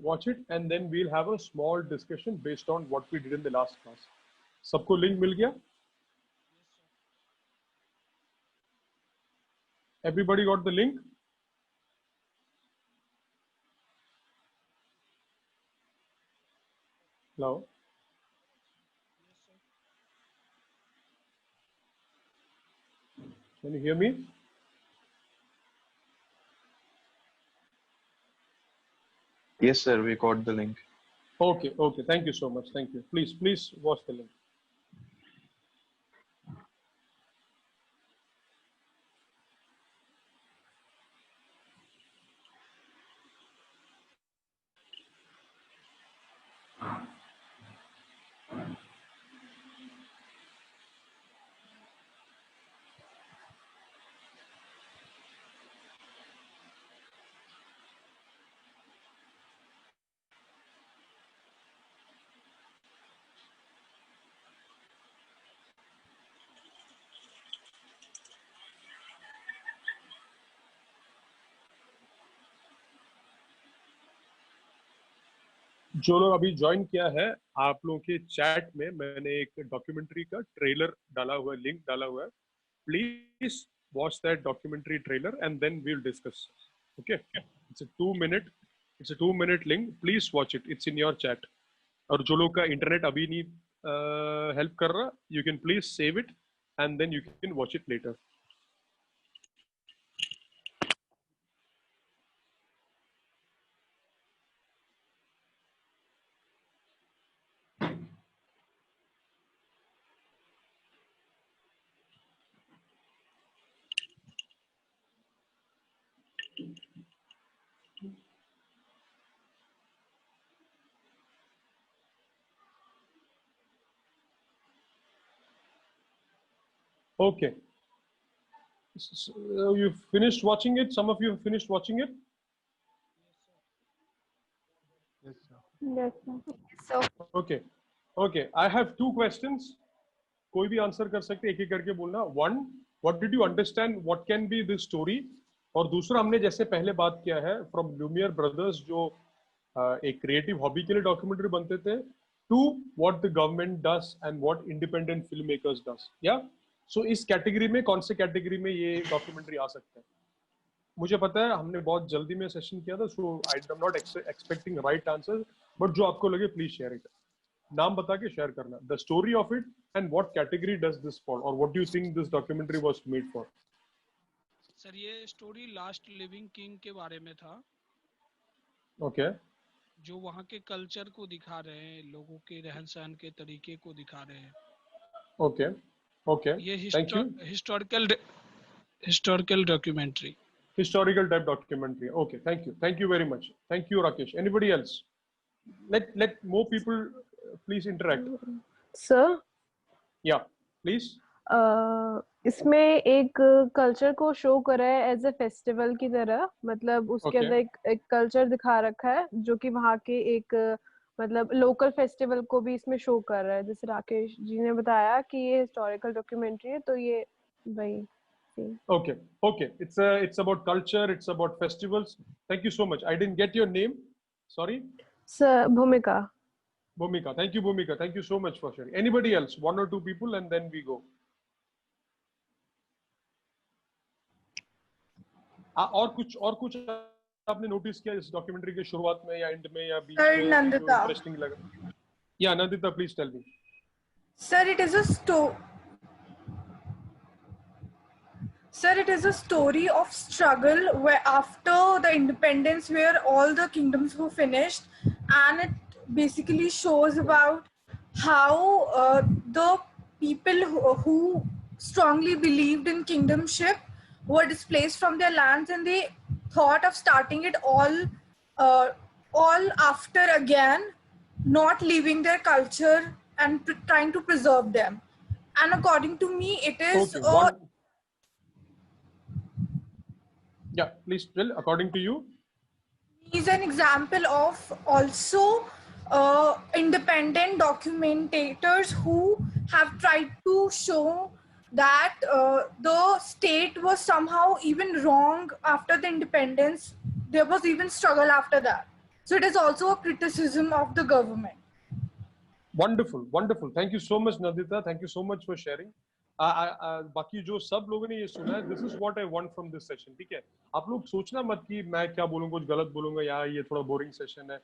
watch it and then we'll have a small discussion based on what we did in the last class. सबको लिंक मिल गया? Everybody got the link? Hello? Can you hear me? Yes, sir, we got the link. Okay. Thank you so much. Thank you. Please watch the link. जो लोग अभी join किया है, आप लोगों के चैट में मैंने एक डॉक्यूमेंट्री का ट्रेलर डाला हुआ है, लिंक डाला हुआ है. Please watch that documentary trailer and then we will discuss. Okay, it's a 2 minute link. Please watch it, it's in your chat. और जो लोग का इंटरनेट अभी नहीं हेल्प कर रहा, you can please save it and then you can watch it later. Okay. You've finished watching it? Some of you have finished watching it? Yes, sir. So Okay. Okay. I have two questions. कोई भी answer कर सकते, एक एक करके बोलना. One, what did you understand? What can be this story? और दूसरा, हमने जैसे पहले बात किया है, from Lumiere Brothers जो एक क्रिएटिव हॉबी के लिए डॉक्यूमेंट्री बनते थे, to what the government does and what independent filmmakers does. Yeah. So इस कैटेगरी में, कौन से कैटेगरी में ये डॉक्यूमेंट्री आ सकता है? मुझे पता है हमने बहुत जल्दी में सेशन किया था, so I am not expecting right answer, but जो आपको लगे प्लीज शेयर इट. नाम बता के शेयर करना. The story of it and what category does this fall, और what do you think this documentary was made for? Sir ये story last living king के बारे में था. ओके. जो वहाँ के कल्चर को दिखा रहे हैं, लोगों के रहन सहन के तरीके को दिखा रहे हैं. ओके. ओके. ये thank you. Historical documentary. Historical type documentary. Okay, thank you very much. Thank you, Rakesh. Anybody else? Let more people please interact. Sir Yeah, please. इसमें एक कल्चर को शो करा है एज ए फेस्टिवल की तरह, मतलब उसके Okay. अंदर एक कल्चर दिखा रखा है जो कि वहाँ के एक मतलब लोकल फेस्टिवल को भी इसमें शो कर रहा है. जैसे राकेश जी ने बताया कि ये हिस्टोरिकल डॉक्यूमेंट्री है, तो ये वही. Okay, okay. It's about culture. It's about festivals. Thank you so much. I didn't get your name. Sorry. Sir भूमिका. Bhumika. Thank you, Bhumika. Thank you so much for sharing. Anybody else? One or two people, and then we go. और कुछ आपने notice किया इस documentary के शुरुआत में या एंड में या बीच Sir, में, Nandita. इंटरेस्टिंग लगा? या Nandita, please tell me. Sir, it is a story of struggle where after the independence, where all the kingdoms were finished, and it basically shows about how the people who strongly believed in kingdomship were displaced from their lands, and they thought of starting it all after again, not leaving their culture and trying to preserve them. And according to me, it is Okay, yeah, please tell. According to you, is an example of also independent documentators who have tried to show that the state was somehow even wrong after the independence. There was even struggle after that. So it is also a criticism of the government. wonderful, wonderful. Thank you so much, Nandita. Thank you so much for sharing. बाकी जो सब लोगों ने ये सुना है, this is what I want from this session. ठीक है, आप लोग सोचना मत कि मैं क्या बोलूँ, कुछ गलत बोलूंगा या ये थोड़ा बोरिंग सेशन है.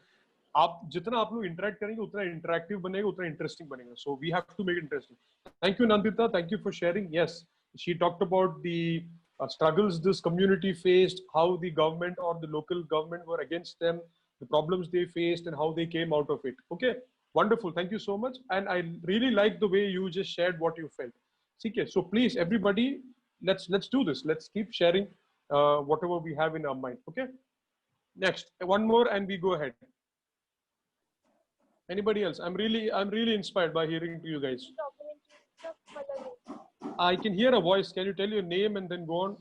आप जितना आप लोग इंटरेक्ट करेंगे उतना इंटरेक्टिव बनेगा, उतना इंटरेस्टिंग बनेगा. So we have to make it interesting. Thank you Nandita, thank you for sharing. Yes, she talked about the struggles this community faced, how the government or the local government were against them, the problems they faced, and how they came out of it. Okay, wonderful. Thank you so much, and I really like the way you just shared what you felt. Okay, so please everybody, let's do this. Let's keep sharing whatever we have in our mind. Okay, next one more and we go ahead. Anybody else? I'm really inspired by hearing to you guys. I can hear a voice. Can you tell your name and then go on?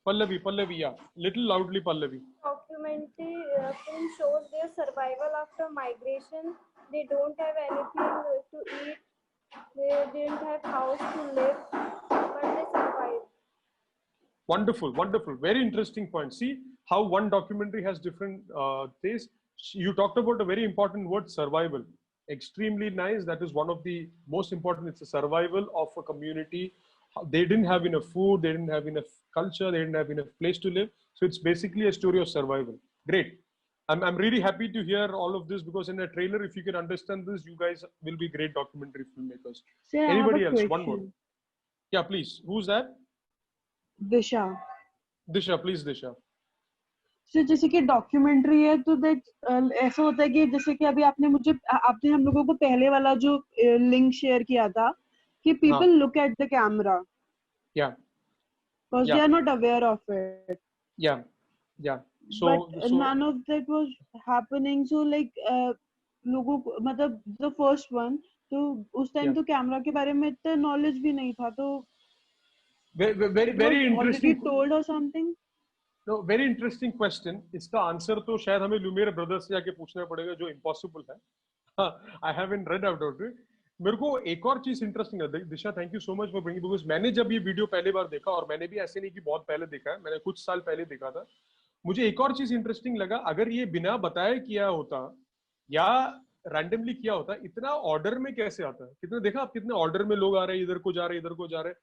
Pallavi, yeah. Little loudly, Pallavi. Documentary film shows their survival after migration. They don't have anything to eat. They didn't have house to live, but they survived. Wonderful, wonderful. Very interesting point. See how one documentary has different tastes. You talked about a very important word, survival. Extremely nice. That is one of the most important. It's a survival of a community. They didn't have enough food. They didn't have enough culture. They didn't have enough place to live. So it's basically a story of survival. Great. I'm really happy to hear all of this, because in a trailer, if you can understand this, you guys will be great documentary filmmakers. Sir, Anybody else? question. One more. Yeah, please. Who's that? Disha. Disha, please, Disha. Sir जैसे कि documentary है तो that ऐसा होता है कि जैसे कि अभी आपने हम लोगों को पहले वाला जो लिंक शेयर किया था कि people look at the camera, Yeah. because they are not aware of it. Yeah. Yeah. But none of that was happening. So like लोगों को मतलब the first one, तो उस टाइम Yeah. तो कैमरा के बारे में इतना नॉलेज भी नहीं था, तो very It was already interesting. told or something? No, very interesting question. इसका आंसर तो शायद हमें लुमियर ब्रदर्स से जाके पूछना पड़ेगा, जो इम्पॉसिबल है. I haven't read about it. मेरे को एक और चीज इंटरेस्टिंग है Disha, thank you so much for bringing, because मैंने जब ये वीडियो पहली बार देखा, और मैंने भी ऐसे नहीं कि बहुत पहले देखा है, मैंने कुछ साल पहले देखा था, मुझे एक और चीज इंटरेस्टिंग लगा. अगर ये बिना बताए किया होता या रैंडमली किया होता, इतना ऑर्डर में कैसे आता है? कितने देखा आप, कितने ऑर्डर में लोग आ रहे हैं, इधर को जा रहे हैं, इधर को जा रहे हैं.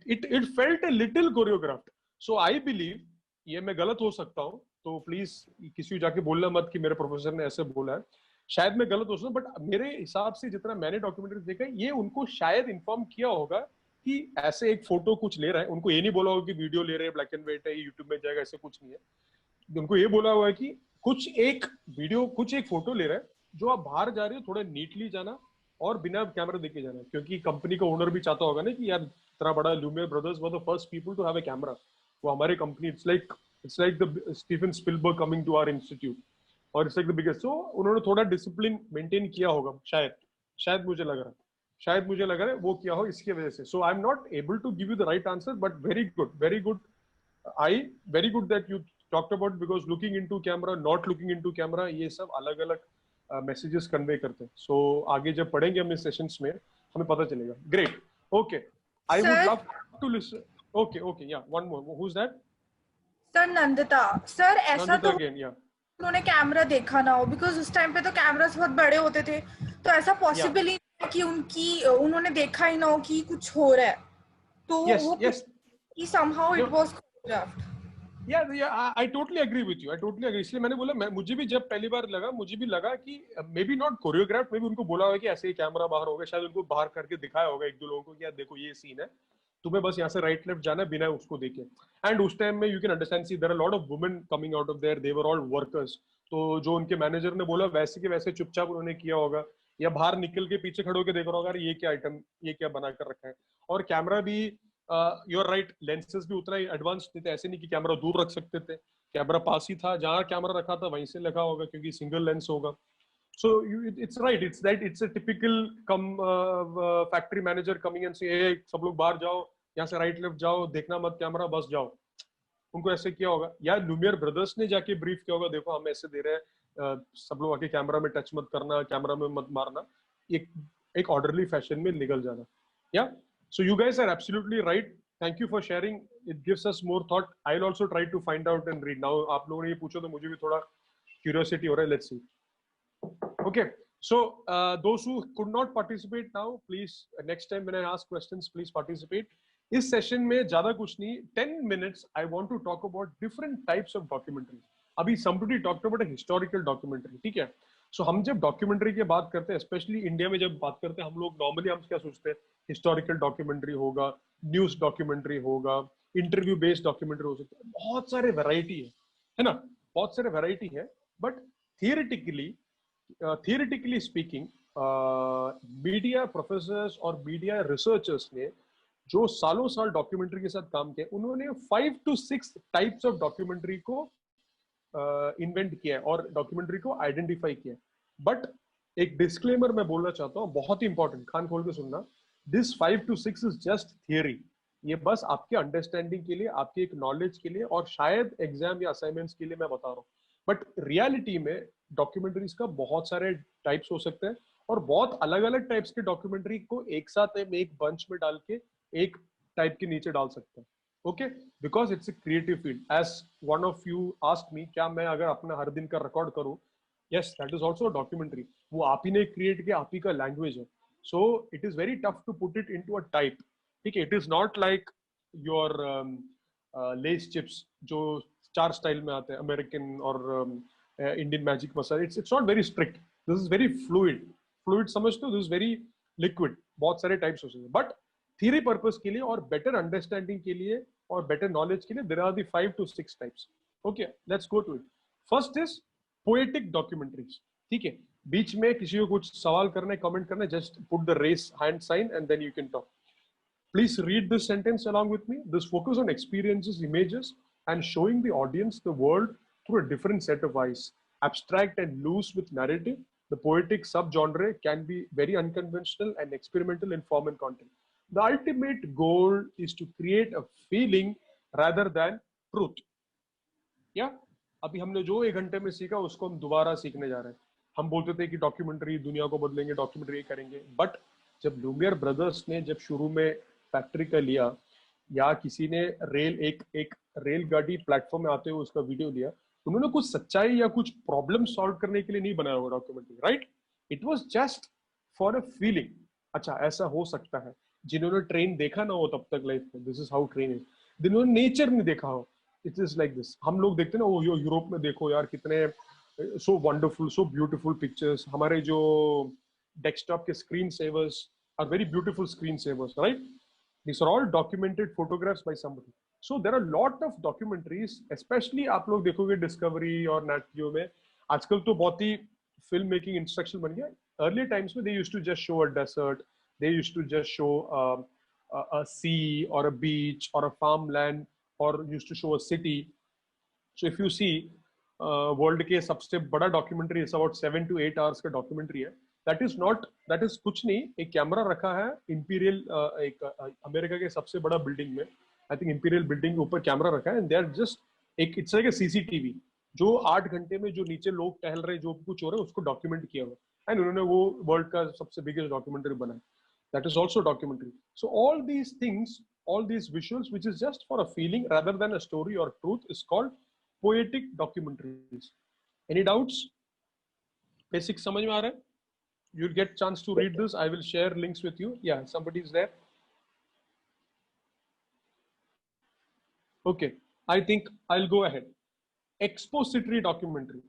It felt a little choreographed. So I believe, ये मैं गलत हो सकता हूँ तो प्लीज किसी को जाके बोलना मत कि मेरे प्रोफेसर ने ऐसे बोला है, शायद मैं गलत हो सकता हूँ, बट मेरे हिसाब से जितना मैंने डॉक्यूमेंट्री देखा, ये उनको शायद इन्फॉर्म किया होगा कि ऐसे एक फोटो कुछ ले रहा है. उनको ये नहीं बोला होगा कि वीडियो ले रहे हैं, ब्लैक एंड व्हाइट है, यूट्यूब में जाएगा, ऐसे कुछ नहीं है. उनको ये बोला हुआ है कि कुछ एक वीडियो, कुछ एक फोटो ले रहा है, जो आप बाहर जा रहे हो थोड़ा नीटली जाना और बिना कैमरा देखे जाना, क्योंकि कंपनी का ओनर भी चाहता होगा ना कि यार इतना बड़ा Lumiere brothers were the first people to have a camera. वो हमारे company, it's like the Steven Spielberg coming to our institute, और इट्स लाइक द बिगेस्ट. सो उन्होंने थोड़ा डिसिप्लिन मेंटेन किया होगा, शायद मुझे लग रहा है वो किया हो इसकी वजह से. So I am not able to give you the right answer, but very good very good that you talked about, because looking into camera, not looking into camera, ये सब अलग अलग मैसेजेस कन्वे करते हैं. सो आगे जब पढ़ेंगे हम इस सेशंस में, हमें पता चलेगा. Great, okay, I would love to listen. Okay, या one more, who is that? Sir Nandita. Sir ऐसा तो अगेन, या उन्होंने कैमरा देखा ना हो, बिकॉज उस टाइम पे तो कैमरास बहुत बड़े होते थे, तो ऐसा पॉसिबल ही है कि उन्होंने देखा ही ना हो कि कुछ हो रहा है, तो वो कि somehow it was choreographed. I totally agree with you. इसलिए मैंने बोला, मुझे भी जब पहली बार लगा, मुझे भी लगा कि may be not choreographed, may be उनको बोला होगा कि ऐसे ही कैमरा बाहर होगा, शायद उनको बाहर करके दिखाया होगा एक दो लोगों को कि यार देखो ये सीन है, तुम्हें बस यहाँ से राइट लेफ्ट जाना बिना उसको देखे. एंड उस टाइम में you can understand, see there are lot of women coming out of there, they were all workers. तो जो उनके मैनेजर ने बोला वैसे के वैसे चुपचाप उन्होंने किया होगा, या बाहर निकल के पीछे खड़े होकर देख रहा होगा ये क्या आइटम, ये क्या बना कर रखा है. और कैमरा भी यू आर राइट, लेंसेज भी उतना ही एडवांस थे, ऐसे नहीं कि कैमरा दूर रख सकते थे, कैमरा पास ही था, जहाँ कैमरा रखा था वहीं से लगा होगा, क्योंकि सिंगल लेंस होगा. So it's right. It's a typical factory manager coming and say, hey, सब लोग बाहर जाओ, यहाँ से राइट लेफ्ट जाओ, देखना मत कैमरा, बस जाओ. उनको ऐसे किया होगा, या लुमियर ब्रदर्स ने जाके ब्रीफ किया होगा, देखो हम ऐसे दे रहे हैं, सब लोग आके कैमरा में टच मत करना, कैमरा में मत मारना, एक ऑर्डरली फैशन में निकल जाना. या so you guys are absolutely right. Thank you for sharing. It gives us more thought. I'll also try to find out and read. Now आप लोगों ने ये पूछा तो मुझे भी थोड़ा curiosity हो रहा है. Let's see. Okay, so those who could not participate now, please next time when I ask questions, please participate. इस सेशन में ज्यादा कुछ नहीं, 10 minutes I want to talk about different types of documentaries. अभी somebody talked about a historical documentary, ठीक है? So हम जब डॉक्यूमेंट्री की बात करते हैं, स्पेशली इंडिया में जब बात करते हैं, हम लोग नॉर्मली हम क्या सोचते हैं, हिस्टोरिकल डॉक्यूमेंट्री होगा, न्यूज डॉक्यूमेंट्री होगा, इंटरव्यू बेस्ड डॉक्यूमेंट्री हो सकता है, बहुत सारे वैरायटी है ना, बहुत सारे वैरायटी है. बट थियरिटिकली स्पीकिंग, मीडिया प्रोफेसर्स और मीडिया रिसर्चर्स ने जो सालों साल डॉक्यूमेंट्री के साथ काम किया, उन्होंने 5 to 6 टाइप्स ऑफ डॉक्यूमेंट्री को इन्वेंट किया है और डॉक्यूमेंट्री को आइडेंटिफाई किया है. बट एक डिस्क्लेमर मैं बोलना चाहता हूँ, बहुत ही इंपॉर्टेंट, कान खोल के सुनना. This 5 to 6 is just theory. ये बस आपके अंडरस्टैंडिंग के लिए, आपके एक नॉलेज के लिए, और शायद एग्जाम या असाइनमेंट्स के लिए मैं बता रहा हूँ. बट रियलिटी में डॉक्यूमेंट्रीज का बहुत सारे टाइप्स हो सकते हैं, और बहुत अलग अलग टाइप्स के डॉक्यूमेंट्री को एक साथ एक बंच में डाल के एक टाइप के नीचे डाल सकते हैं. Okay, because it's a creative field. As one of you asked me, क्या मैं अगर अपना हर दिन का रिकॉर्ड करूं, yes, that is also documentary. वो आप ही ने क्रिएट किया, आप ही का लैंग्वेज है. So it is very tough to put it into a type. ठीक है, it is not like your Lay's chips जो स्टार स्टाइल में आते हैं, अमेरिकन और Indian magic masala. It's not very strict. This is very fluid समझते हो, this is very liquid. बहुत सारे टाइप्स हो सकते हैं, बट थियरी पर्पस के लिए और बेटर अंडरस्टैंडिंग के लिए और बेटर नॉलेज के लिए there are the 5 to 6 types. Okay, let's go to it. First is poetic documentaries. ठीक है, बीच में किसी को कुछ सवाल करना है, कमेंट करना है, just put the raise hand sign and then you can talk. Please read this sentence along with me. This focus on experiences, images, and showing the audience the world through a different set of eyes. Abstract and loose with narrative, the poetic subgenre can be very unconventional and experimental in form and content. The ultimate goal is to create a feeling rather than truth. या अभी हमने जो 1 घंटे में सीखा उसको हम दोबारा सीखने जा रहे हैं. हम बोलते थे कि डॉक्यूमेंट्री दुनिया को बदलेंगे, डॉक्यूमेंट्री करेंगे, बट जब लुमियर ब्रदर्स ने जब शुरू में फैक्ट्री का लिया या किसी ने एक रेलगाड़ी प्लेटफॉर्म में आते हुए उसका वीडियो लिया, उन्होंने कुछ सच्चाई या कुछ प्रॉब्लम सॉल्व करने के लिए नहीं बनाया हुआ documentary, right? It was just for a feeling. अच्छा ऐसा हो सकता है. जिन्होंने ट्रेन देखा ना हो तब तक लाइफ में, this is how train is. जिन्होंने नेचर नहीं देखा हो, इट इज लाइक दिस. हम लोग देखते ना, वो यूरोप में देखो यार कितने so wonderful, so beautiful pictures. हमारे जो डेस्कटॉप के screen savers are very beautiful screen savers, right? These are all documented photographs by somebody. So there are a lot of documentaries, especially आप लोग देखोगे डिस्कवरी और नेट जियो में. आजकल तो बहुत ही फिल्म मेकिंग इंस्ट्रक्शन बन गया. Earlier times में they used to just show a desert, they used to just show a sea or a beach or a farmland, or used to show a city. So if you see world के सबसे बड़ा documentary is about 7 to 8 hours का documentary है. that is कुछ नहीं, एक camera रखा है इंपीरियल, एक अमेरिका के सबसे बड़ा बिल्डिंग में, आई थिंक इंपीरियल बिल्डिंग के ऊपर कैमरा रखा है, एंड दे आर जस्ट एक इट्स लाइक अ सीसीटीवी जो 8 घंटे में जो नीचे लोग टहल रहे, जो कुछ हो रहा है उसको डॉक्यूमेंट किया हुआ, एंड उन्होंने वो वर्ल्ड का सबसे बिगेस्ट डॉक्यूमेंट्री बनाया. That is also documentary. So all these things, all these visuals which is just for a feeling rather than a story or truth is called poetic documentaries. Any doubts? Basic समझ में आ रहा है? You'll get chance to read this. I will share links with you. Yeah, somebody is there. Okay, I think I'll go ahead. Expository documentary.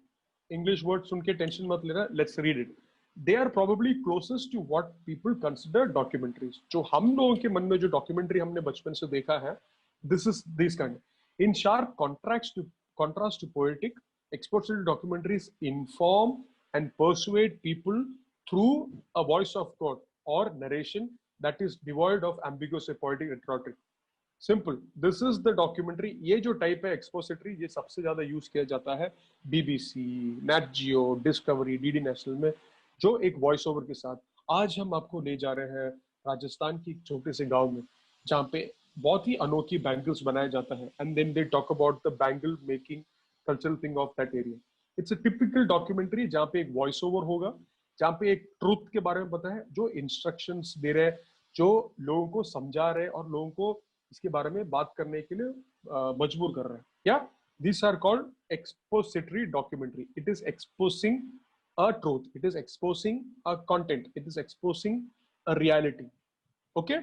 English word सुन के tension मत लेना. Let's read it. They are probably closest to what people consider documentaries. जो हम लोगों के मन में जो documentary हमने बचपन से देखा है, this is these kind. In sharp contrast to poetic, expository documentaries inform and persuade people through a voice of God or narration that is devoid of ambiguous poetic rhetoric. Simple. This is the documentary. ये जो type है expository, ये सबसे ज़्यादा use किया जाता है BBC, Nat Geo, Discovery, DD National में, जो एक वॉइस ओवर के साथ. आज हम आपको ले जा रहे हैं राजस्थान की एक छोटे से गांव में जहाँ पे बहुत ही अनोखी बैंगल्स बनाया जाता है, and then they talk about the bangle making cultural thing of that area. It's a typical documentary जहाँ पे एक वॉइस ओवर होगा, जहाँ पे एक ट्रूथ के बारे में पता है, जो इंस्ट्रक्शंस दे रहे हैं, जो लोगों को समझा रहे हैं और लोगों को इसके बारे में बात करने के लिए मजबूर कर रहे हैं. या this are called expository documentary. It is exposing a truth, it is exposing a content, it is exposing a reality. Okay,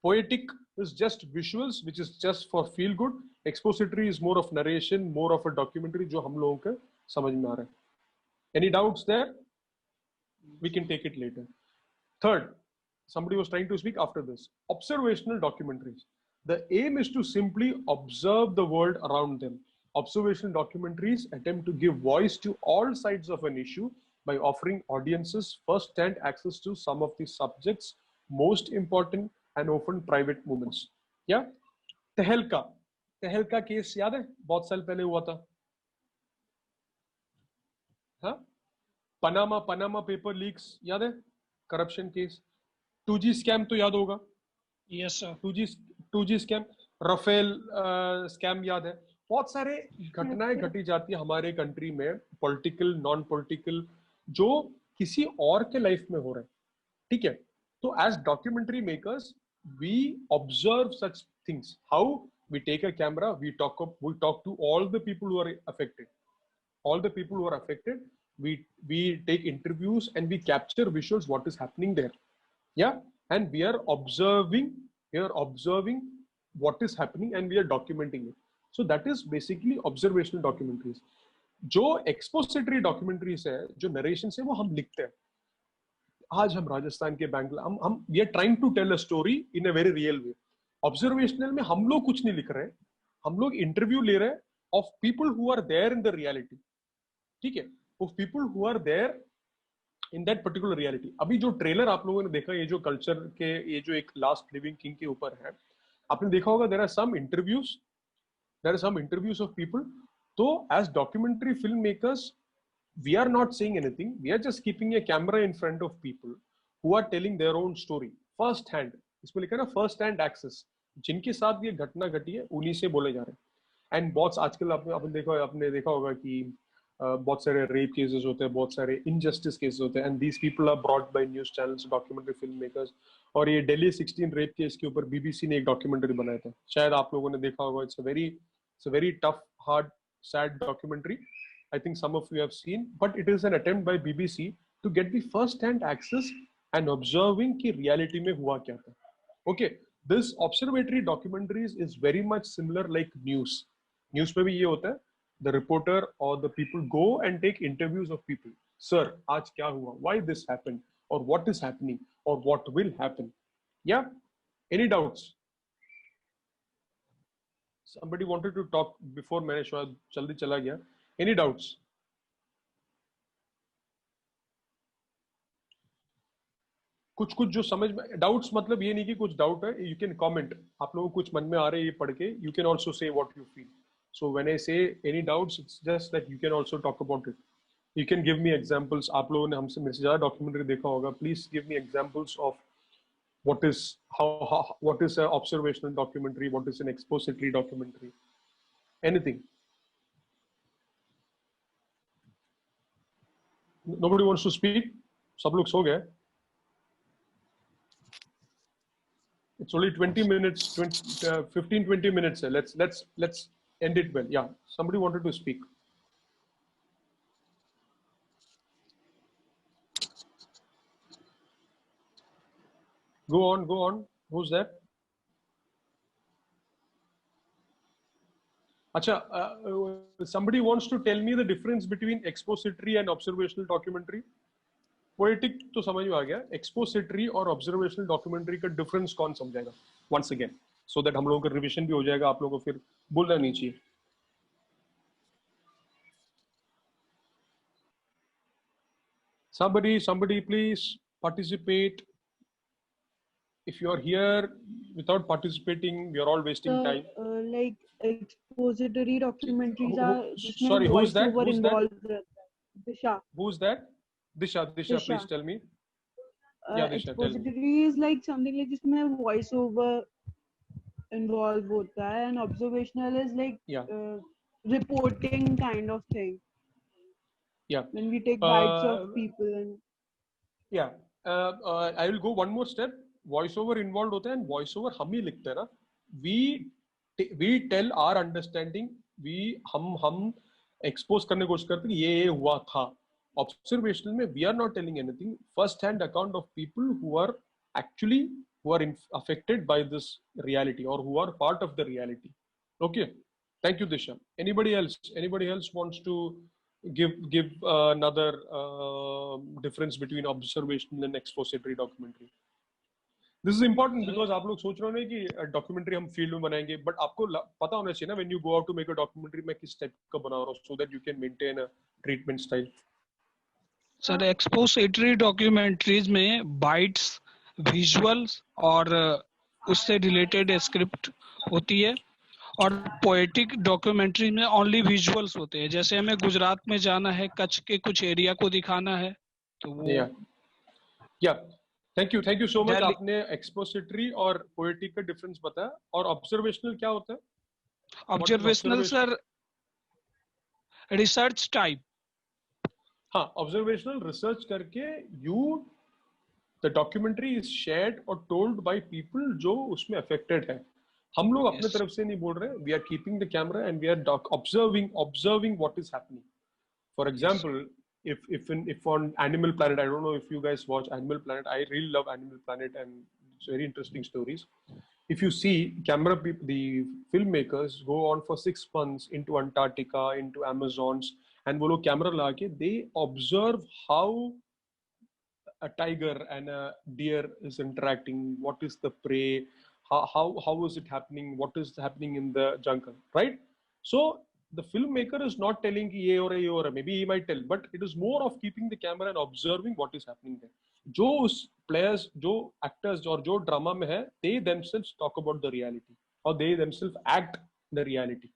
poetic is just visuals which is just for feel good. Expository is more of narration, more of a documentary जो हम लोगों के समझ में आ रहा है. Any doubts there? We can take it later. Third, somebody was trying to speak after this. Observational documentaries. The aim is to simply observe the world around them. Observational documentaries attempt to give voice to all sides of an issue by offering audiences first-hand access to some of the subject's most important and often private moments. Yeah? तहलका case याद है? बहुत साल पहले हुआ था. हाँ? Panama paper leaks याद है? Corruption case. 2G स्कैम तो याद होगा? Yes sir. 2G scam, Rafale scam याद है? बहुत सारे घटनाएं घटी जाती है हमारे कंट्री में, पॉलिटिकल, नॉन पॉलिटिकल, जो किसी और के लाइफ में हो रहा है. ठीक है, तो as documentary makers we observe such things. How we take a camera, we talk to all the people who are affected. All the people who are affected, we take interviews and we capture visuals what is happening there. Yeah, and we are observing what is happening and we are documenting it. So that is basically observational documentaries. जो expository documentaries है, जो narrations है, वो हम लिखते हैं. आज हम राजस्थान के बैंगल, हम we are trying to tell a story in a very real way. Observational में हम लोग कुछ नहीं लिख रहे हैं, हम लोग इंटरव्यू ले रहे हैं of people who are there in the reality. ठीक है, of people who are there in that particular reality. अभी जो ट्रेलर आप लोगों ने देखा, ये जो कल्चर के, ये जो एक लास्ट लिविंग किंग के ऊपर है, आपने देखा होगा there are some interviews of people. So as documentary filmmakers, we are not saying anything. We are just keeping a camera in front of people who are telling their own story first hand. इसमें लिखा है ना first hand access, जिनके साथ ये घटना घटी है उन्हीं से बोले जा रहे हैं। एंड बहुत आजकल आपने देखा होगा कि बहुत सारे रेप केसेस होते हैं, बहुत सारे इनजस्टिस केसेस होते हैं, and these people are brought by news channels, documentary film makers. और ये दिल्ली 16 रेप केस के ऊपर बीबीसी ने एक डॉक्यूमेंट्री बनाया था, शायद आप लोगों ने देखा होगा। It's a very tough, hard, sad documentary. I think some of you have seen, but it is an attempt by BBC to get the first-hand access and observing कि reality में हुआ क्या था. Okay, this observatory documentaries is very much similar like news. News में भी ये होता है, the reporter or the people go and take interviews of people. Sir, आज क्या हुआ? Why this happened? Or what is happening? Or what will happen? Yeah? Any doubts? Somebody wanted to talk before मैंने शायद जल्दी चला गया. Any doubts? कुछ जो समझ में, डाउट्स मतलब ये नहीं कि कुछ डाउट है, यू कैन कमेंट, आप लोगों को कुछ मन में आ रहे हैं ये पढ़ के, you can also say what you feel. So when I say any doubts, it's just that you can also talk about it. You can give me examples. आप लोगों ने हमसे मेरे से ज्यादा डॉक्यूमेंट्री देखा होगा, please give me examples of what is an observational documentary, what is an expository documentary, anything. Nobody wants to speak? सब लोग सो गए? It's only 20 minutes, 15-20 minutes. Let's end it well. Yeah, somebody wanted to speak. Go on. Who's that? Acha, somebody wants to tell me the difference between expository and observational documentary. Poetic तो समझ में आ गया, expository और observational documentary का difference कौन समझाएगा? Once again, so that हम लोगों का revision भी हो जाएगा, आप लोगों को फिर बोलना नहीं चाहिए. Somebody please participate. If you are here without participating, we are all wasting time. Like expository documentaries are. Sorry, who's that? Disha. Who's that? Disha, please tell me. Yeah, Disha, expository is like something like जिसमें voice over involved होता है, and observational is like reporting kind of thing. Yeah. When we take bites of people and. Yeah. I will go one more step. Voice over involved होता है, and voice over हम ही लिखते हैं ना. We tell our understanding. हम expose करने की कोशिश करते हैं ये हुआ था. Observational में we are not telling anything. First hand account of people who are affected by this reality or who are part of the reality. Okay. Thank you, Disha. Anybody else wants to give another difference between observational and expository documentary? This is important because आप लोग सोच रहे हो कि documentary हम field में बनाएंगे, but आपको पता होना चाहिए ना when you go out to make a documentary मैं किस टाइप का बना रहा हूँ, so that you can maintain a treatment style. Sir expository documentaries में बाइट्स, विजुअल्स और उससे रिलेटेड स्क्रिप्ट होती है, और पोएटिक डॉक्यूमेंट्री में ओनली विजुअल्स होते हैं। जैसे हमें गुजरात में जाना है, कच्छ के कुछ एरिया को दिखाना है, तो वो थैंक यू सो मच। आपने एक्सपोजिटरी और पोएटिक का डिफरेंस बताया। और ऑब्जर्वेशनल क्या होता है? Observational sir research type. हाँ, ऑब्जर्वेशनल रिसर्च करके द डॉक्यूमेंट्री इज शेयर्ड और टोल्ड बाय पीपल जो उसमें अफेक्टेड है। हम लोग अपने तरफ से नहीं बोल रहे, we are keeping the camera and we are observing what is happening. For example, if on Animal Planet, I don't know if you guys watch Animal Planet. I really love Animal Planet and it's very interesting stories. If you see the filmmakers go on for 6 months into Antarctica, into Amazons, and वो लोग camera ला के they observe how a tiger and a deer is interacting, what is the prey, how is it happening, what is happening in the jungle, right? So the filmmaker is not telling कि ये हो रहा है, maybe he might tell, but it is more of keeping the camera and observing what is happening there. जो उस players, जो actors और जो drama में है, they themselves talk about the reality or they themselves act the reality.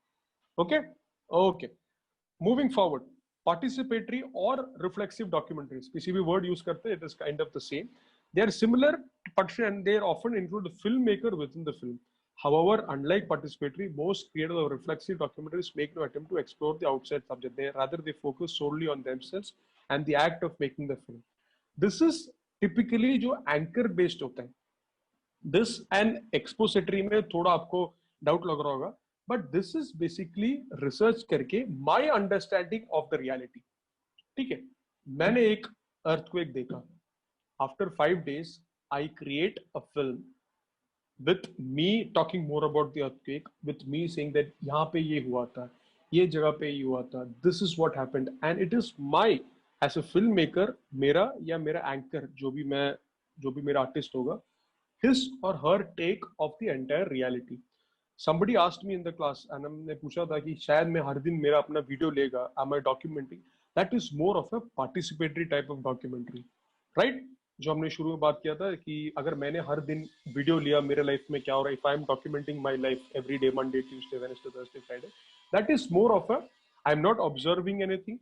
Okay. Moving forward, participatory or reflexive documentaries. किसी भी word use करते, it is kind of the same. They are similar, but and they often include the filmmaker within the film. However, unlike participatory, most creative or reflexive documentaries make no attempt to explore the outside subject. They focus solely on themselves and the act of making the film. This is typically जो anchor based होता है. This and expository में थोड़ा आपको doubt लग रहा होगा, but this is basically research करके my understanding of the reality. ठीक है, मैंने एक earthquake देखा. After 5 days, I create a film with me talking more about the earthquake, with me saying that यहाँ पे ये हुआ था, ये जगह पे ये हुआ था, this is what happened, and it is my as a filmmaker, मेरा या मेरा anchor जो भी मेरा artist होगा, his or her take of the entire reality. Somebody asked me in the class, and हमने पूछा था कि शायद मैं हर दिन मेरा अपना video लेगा, am I documenting? That is more of a participatory type of documentary, right? जो हमने शुरू में बात किया था कि अगर मैंने हर दिन वीडियो लिया मेरे लाइफ में क्या हो रहा है, if I am documenting my life every day, Monday, Tuesday, Wednesday, Thursday, Friday, that is more of a, I am not observing anything,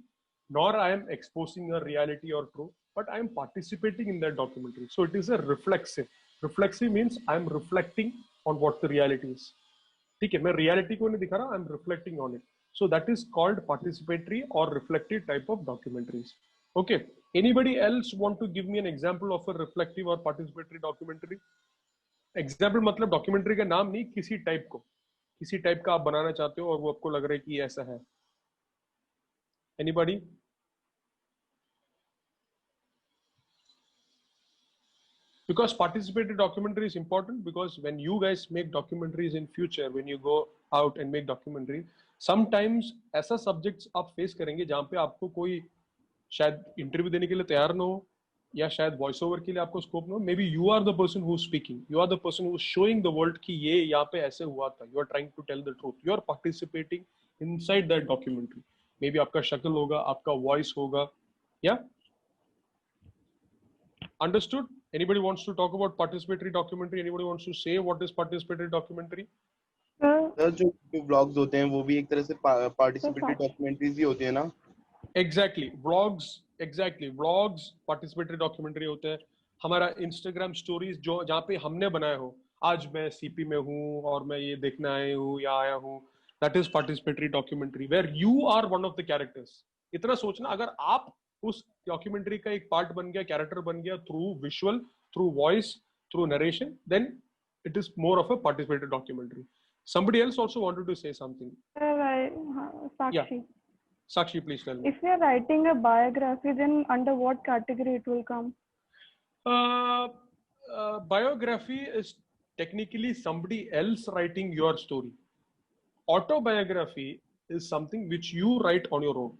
nor I am exposing a reality or truth, but I am participating in that documentary. So it is a reflexive. Reflexive means I am reflecting on what the reality is. ठीक है, मैं reality को नहीं दिखा रहा, I am reflecting on it. So that is called participatory or reflective type of documentaries. Okay. Anybody else want to give me an example of a reflective or participatory documentary? Example मतलब documentary का नाम नहीं, किसी type का आप बनाना चाहते हो और वो आपको लग रहा है कि ऐसा है. Anybody? Because participatory documentary is important, because when you guys make documentaries in future, when you go out and make documentary, sometimes ऐसा subjects आप face करेंगे जहाँ पे आपको कोई शायद इंटरव्यू देने के लिए तैयार ना हो, या शायद वॉइस ओवर के लिए आपको स्कोप ना हो. Maybe you are the person who is speaking, you are the person who is showing the world कि ये यहाँ पे ऐसे हुआ था. You are trying to tell the truth, you are participating inside that documentary. Maybe आपका शक्ल होगा, आपका वॉइस होगा. या understood? Anybody wants to talk about participatory documentary? Anybody wants to say what is participatory documentary? Sir जो vlogs होते हैं वो भी एक तरह से पार्टिसिपेटरी डॉक्यूमेंट्रीज ही होती है ना? Exactly, vlogs participatory documentary होते हैं. हमारा Instagram stories जो जहाँ पे हमने बनाए हो, आज मैं CP में हूँ और मैं ये देखने आया हूँ, that is participatory documentary where you are one of the characters. इतना सोचना, अगर आप उस documentary का एक part बन गया, character बन गया through visual, through voice, through narration, then it is more of a participatory documentary. Somebody else also wanted to say something. Sakshi. Yeah. Sakshi, please tell me. If we are writing a biography, then under what category it will come? Biography is technically somebody else writing your story. Autobiography is something which you write on your own.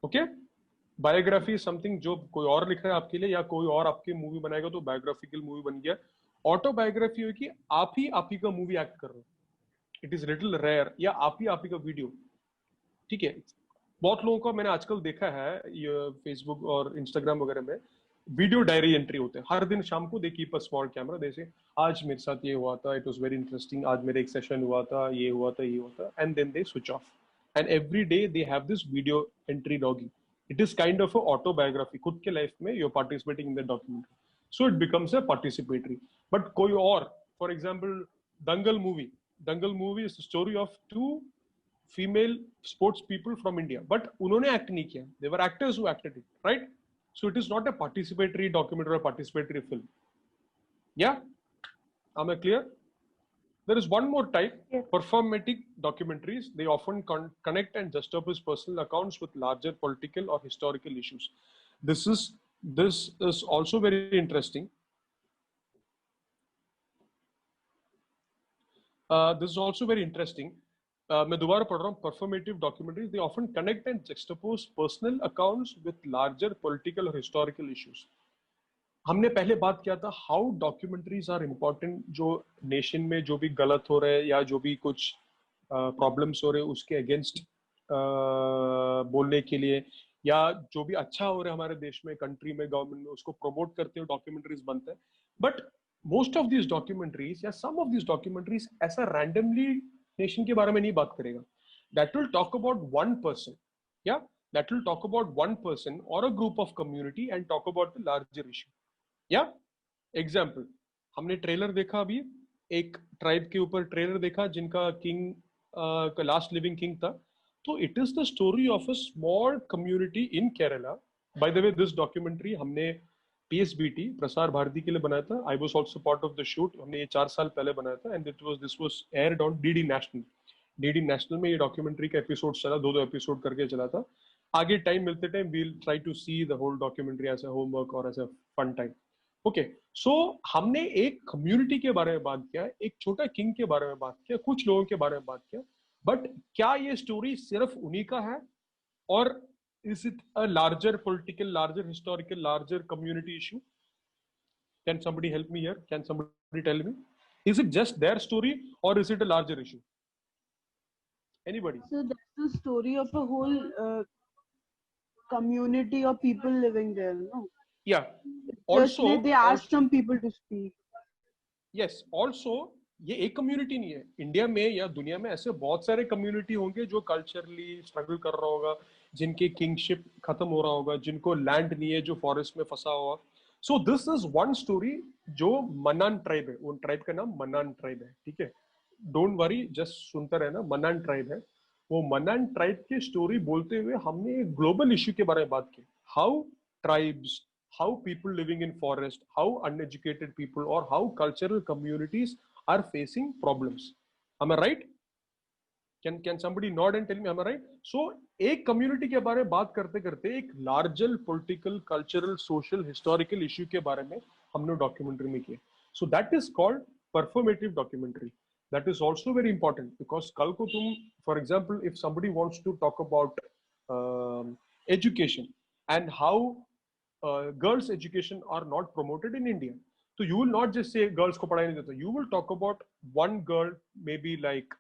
Okay? Biography is something जो कोई और लिख रहा है आपके लिए, या कोई और आपकी मूवी बनाएगा तो biographical मूवी बन गया. Autobiography है कि आप ही का मूवी एक्ट कर रहे हो. It is little rare. या आप ही का वीडियो. ठीक है, बहुत लोगों को मैंने आजकल देखा है ये फेसबुक और इंस्टाग्राम वगैरह में वीडियो डायरी एंट्री होते हैं. हर दिन शाम को they keep a small camera, जैसे आज मेरे साथ ये हुआ था, इट वाज वेरी इंटरेस्टिंग, आज मेरे एक सेशन हुआ था, ये हुआ था, and then they switch off. And every day they have this video entry logging. It is kind of a autobiography. खुद के लाइफ में you are participating in the documentary, so it becomes a participatory. But कोई और, for example Dangal movie is the story of 2 female sports people from India, but उन्होंने act नहीं किया. They were actors who acted it, right? So it is not a participatory documentary or participatory film. Yeah? Am I clear? There is one more type, yes. Performatic documentaries. They often connect and juxtapose personal accounts with larger political or historical issues. This is also very interesting. This is also very interesting. मैं दोबारा पढ़ रहा हूँ. Performative documentaries, they often connect and juxtapose personal accounts with larger political or historical issues. हमने पहले बात किया था how documentaries are important. जो nation में जो भी गलत हो रहे हैं या जो भी कुछ problems हो रहे हैं उसके against बोलने के लिए, या जो भी अच्छा हो रहा है हमारे देश में, country में, government में, उसको promote करते हुए documentaries बनते हैं. But most of these documentaries या some of these documentaries ऐसा randomly नेशन के बारे में नहीं बात करेगा. That will talk about one person, yeah, that will talk about one person or a group of community and talk about the larger issue. या example, हमने trailer देखा अभी, एक ट्राइब के ऊपर ट्रेलर देखा जिनका किंग का लास्ट लिविंग किंग था. तो it is the story of a small community in Kerala. By the way this documentary हमने PSBT प्रसार भारती के लिए बनाया था. I was also part of the shoot. हमने ये 4 साल पहले बनाया था and this was aired on DD national. DD national में ये डॉक्यूमेंट्री का एपिसोड चला, 2 एपिसोड करके चला था. आगे टाइम मिलते time we will try to see the whole documentary as a homework और as a fun time. Okay, so हमने एक कम्युनिटी के बारे में बात किया, एक छोटा किंग के बारे में बात किया, कुछ लोगों के बारे में बात किया. बट क्या ये स्टोरी सिर्फ उन्हीं का है, और is it a larger political, larger historical, larger community issue? Can somebody help me here? Can somebody tell me? Is it just their story or is it a larger issue? Anybody? So that's the story of a whole community of people living there, no? Yeah. Just Also, they ask some people to speak. yes, also ये एक community नहीं है. India में या दुनिया में ऐसे बहुत सारे कम्युनिटी होंगे जो कल्चरली स्ट्रगल कर रहा होगा, जिनके किंगशिप खत्म हो रहा होगा, जिनको लैंड नहीं है, जो फॉरेस्ट में फंसा हुआ. So this is one story जो मनान ट्राइब है. उन ट्राइब का नाम मनान ट्राइब है. ठीक है, डोंट वरी, जस्ट सुनते रहना. मनान ट्राइब है. वो मनान ट्राइब की स्टोरी बोलते हुए हमने एक ग्लोबल इश्यू के बारे में बात की. How tribes, how people living in forest, how uneducated people or how cultural communities are facing problems. Am I right? Can somebody nod and tell me am I right? So एक community के बारे में बात करते करते एक larger political, cultural, social, historical issue के बारे में हमने documentary में किया. So that is called performative documentary. That is also very important because कल को तुम, for example, if somebody wants to talk about education and how girls education are not promoted in India, so you will not just say girls को पढ़ाई नहीं देता. You will talk about one girl, maybe like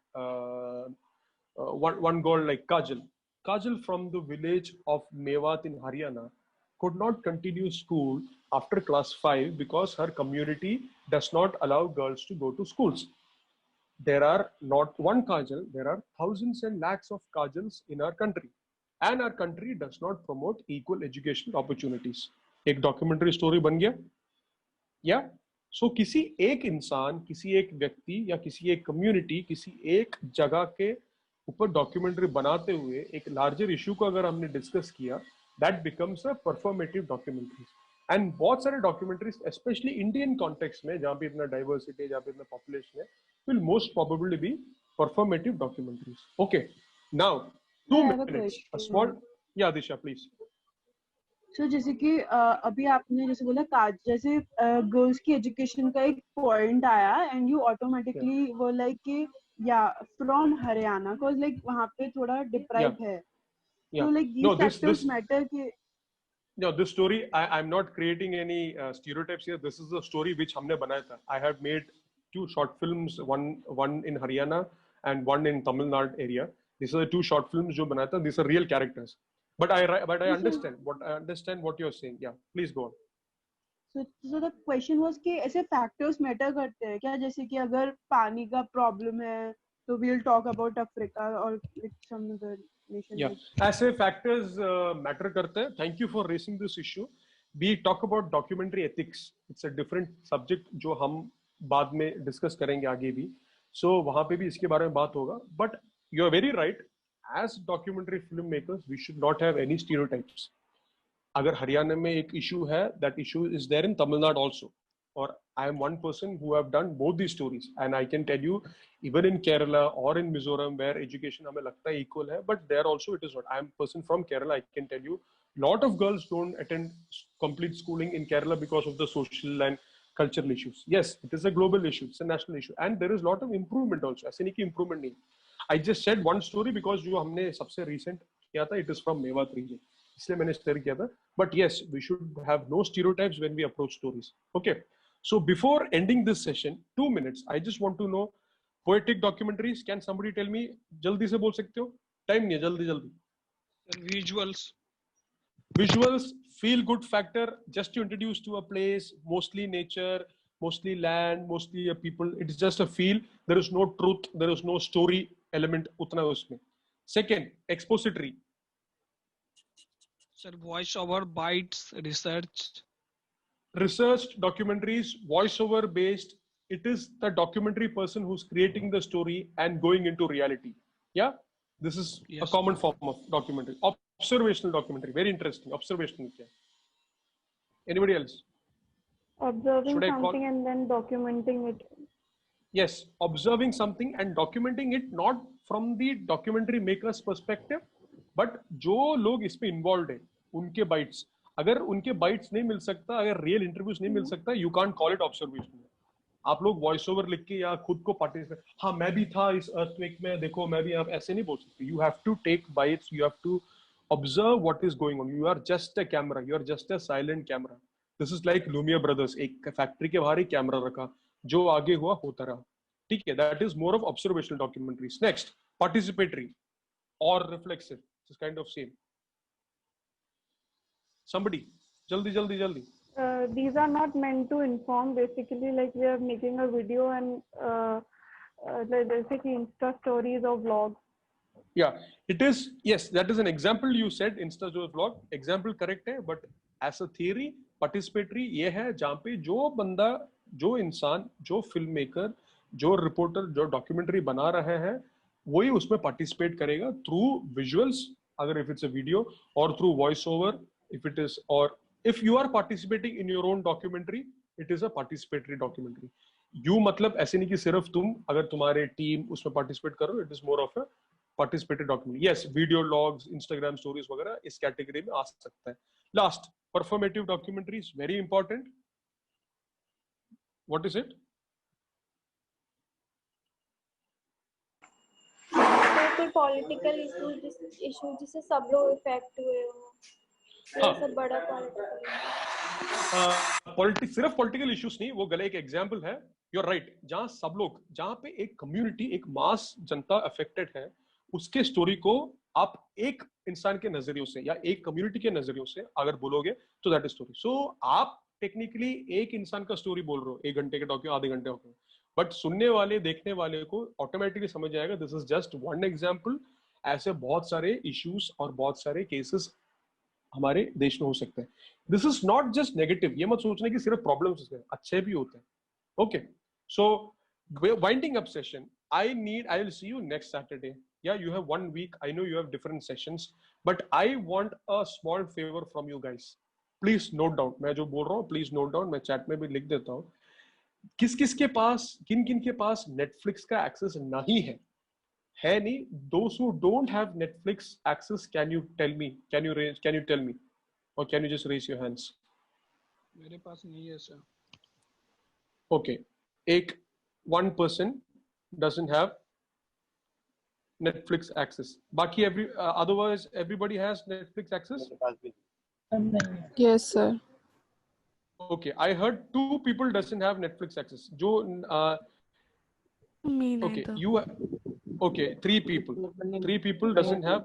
one girl like Kajal. Kajal from the village of Mewat in Haryana could not continue school after class 5 because her community does not allow girls to go to schools. There are not one Kajal, there are thousands and lakhs of Kajals in our country. And our country does not promote equal educational opportunities. एक documentary story बन गया या सो किसी एक इंसान, किसी एक व्यक्ति या किसी एक कम्युनिटी, किसी एक जगह के ऊपर डॉक्यूमेंट्री बनाते हुए एक लार्जर इशू को अगर हमने डिस्कस किया, that becomes a performative documentaries. And बहुत सारे डॉक्यूमेंट्रीज स्पेशली इंडियन कॉन्टेक्स्ट में जहाँ पे इतना डाइवर्सिटी है, जहाँ पे इतना पॉपुलेशन है, will most probably be performative documentaries. Okay, now 2 minutes. A small, yeah, Disha, please. So जैसे कि अभी आपने जैसे बोला जैसे गर्ल्स की एजुकेशन का एक पॉइंट आया एंड यू ऑटोमेटिकली वो लाइक कि या फ्रॉम हरियाणा बिकॉज़ लाइक वहाँ पे थोड़ा डिप्राइव है. So like these factors matter कि No, this story, I'm not creating any stereotypes here. This is a story which हमने बनाया था. I have made 2 short films, one in Haryana and one in Tamil Nadu area. These are the 2 short films जो बनाया था. These are real characters. But I understand what you're saying. Yeah, please go on. So the question was कि ऐसे factors matter करते हैं क्या? जैसे कि अगर पानी का problem है तो we'll talk about Africa or some other nation. Yeah, ऐसे factors matter करते हैं. Thank you for raising this issue. We talk about documentary ethics. It's a different subject जो हम बाद में discuss करेंगे आगे भी. So वहाँ पे भी इसके बारे में बात होगा. But you're very right. As documentary filmmakers, we should not have any stereotypes. अगर हरियाणा में एक issue है, that issue is there in Tamil Nadu also. Or I am one person who have done both these stories, and I can tell you, even in Kerala or in Mizoram, where education हमें लगता है equal है, but there also it is not. I am a person from Kerala. I can tell you, lot of girls don't attend complete schooling in Kerala because of the social and cultural issues. Yes, it is a global issue. It's a national issue, and there is a lot of improvement also. ऐसे नहीं कि improvement नहीं. I just said one story because जो हमने सबसे recent किया था, it is from Mewat region. इसलिए मैंने share किया था. But yes, we should have no stereotypes when we approach stories. Okay. So before ending this session, 2 minutes, I just want to know poetic documentaries. Can somebody tell me? जल्दी से बोल सकते हो? Time नहीं है, जल्दी. Visuals. Visuals, feel good factor. Just to introduce to a place, mostly nature, mostly land, mostly people. It's just a feel. There is no truth. There is no story element उतना उसमें. Second, expository. Sir, voice over, bites, research. researched documentaries, voiceover based. It is the documentary person who's creating the story and going into reality. Yeah, this is a common form of documentary. Observational documentary, very interesting. Observational. Anybody else? Observing Should I call? something and then documenting it. Yes, observing something and documenting it, not from the documentary maker's perspective, but जो लोग इसमें involved है, उनके bites. अगर उनके bites नहीं मिल सकता, अगर real interviews नहीं मिल सकता, you can't call it observation. आप लोग वॉइस ओवर लिख के या खुद को पार्टिसिपेट, हाँ मैं भी था इस अर्थक्वेक में, देखो मैं भी, आप ऐसे नहीं बोल सकते. You have to take bytes, you have to observe what is going on. You are just a camera, you are just a silent camera. This is like Lumiere brothers, एक फैक्ट्री के बाहर ही कैमरा रखा, जो आगे हुआ होता रहा. ठीक है, that is more of observational documentaries. Next, participatory और reflexive, is kind of same. somebody, jaldi. These are not meant to inform. Basically, like we are making a video and basically Insta stories or vlogs. Yeah, it is. Yes, that is an example. You said Insta stories vlog. Example correct है, but as a theory, participatory ये है जहाँ पे जो बंदा, जो इंसान, जो फिल्म मेकर, जो रिपोर्टर, जो डॉक्यूमेंट्री बना रहा है, वही उसमें पार्टिसिपेट करेगा थ्रू विजुअल्स, अगर if it's a video, or through voice over if it is, or if you are participating in your own documentary, it is a participatory documentary. You मतलब ऐसे नहीं कि सिर्फ तुम, अगर तुम्हारे टीम उसमें participate करो, it is more of a participatory documentary. Yes, video logs, Instagram stories वगैरह इस कैटेगरी में आ सकता है. Last, performative documentary is very important. What is it? कोई पॉलिटिकल इशू जिससे सब लोग इफेक्ट हुए हो, सब बड़ा पॉलिटिक्स, सिर्फ पॉलिटिकल इश्यूज नहीं, वो गले एक एग्जांपल है. यू आर राइट, जहां सब लोग, जहां पे एक कम्युनिटी, एक मास जनता अफेक्टेड है, उसके स्टोरी को आप एक इंसान के नजरियों से या एक कम्युनिटी के नजरियों से अगर बोलोगे तो दैट इज स्टोरी. सो आप टेक्निकली एक इंसान का स्टोरी बोल रहे हो, 1 घंटे के डॉक्यूमेंट, आधे घंटे डॉक्यूमेंट, बट सुनने वाले, देखने वाले को ऑटोमेटिकली समझ जाएगा this is just one example. ऐसे बहुत सारे इश्यूज और बहुत सारे केसेस हमारे देश में हो सकते हैं. This is not just negative. ये मत सोचने कि सिर्फ प्रॉब्लम्स होते हैं, अच्छे भी होते हैं. Okay, so winding up session. I will see you next Saturday. Yeah, you have 1 week. I know you have different sessions, but I want a small favor from you guys. Please note down. मैं जो बोल रहा हूँ, please note down. मैं chat में भी लिख देता हूँ. किस के पास, किन के पास Netflix का access नहीं है? है नहीं. Those who don't have Netflix access, can you tell me? Can you tell me? Or can you just raise your hands? मेरे पास नहीं है sir. Okay. One person doesn't have Netflix access. Baki otherwise everybody has Netflix access? Yes sir. Okay, I heard 2 people doesn't have Netflix access. Jo Me okay, neither. okay, 3 people. 3 people doesn't have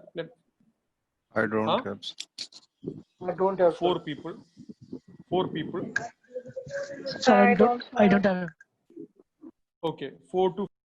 I don't Huh? have. I don't have. 4 people. 4 people. Sir, I don't have. Okay, 4 to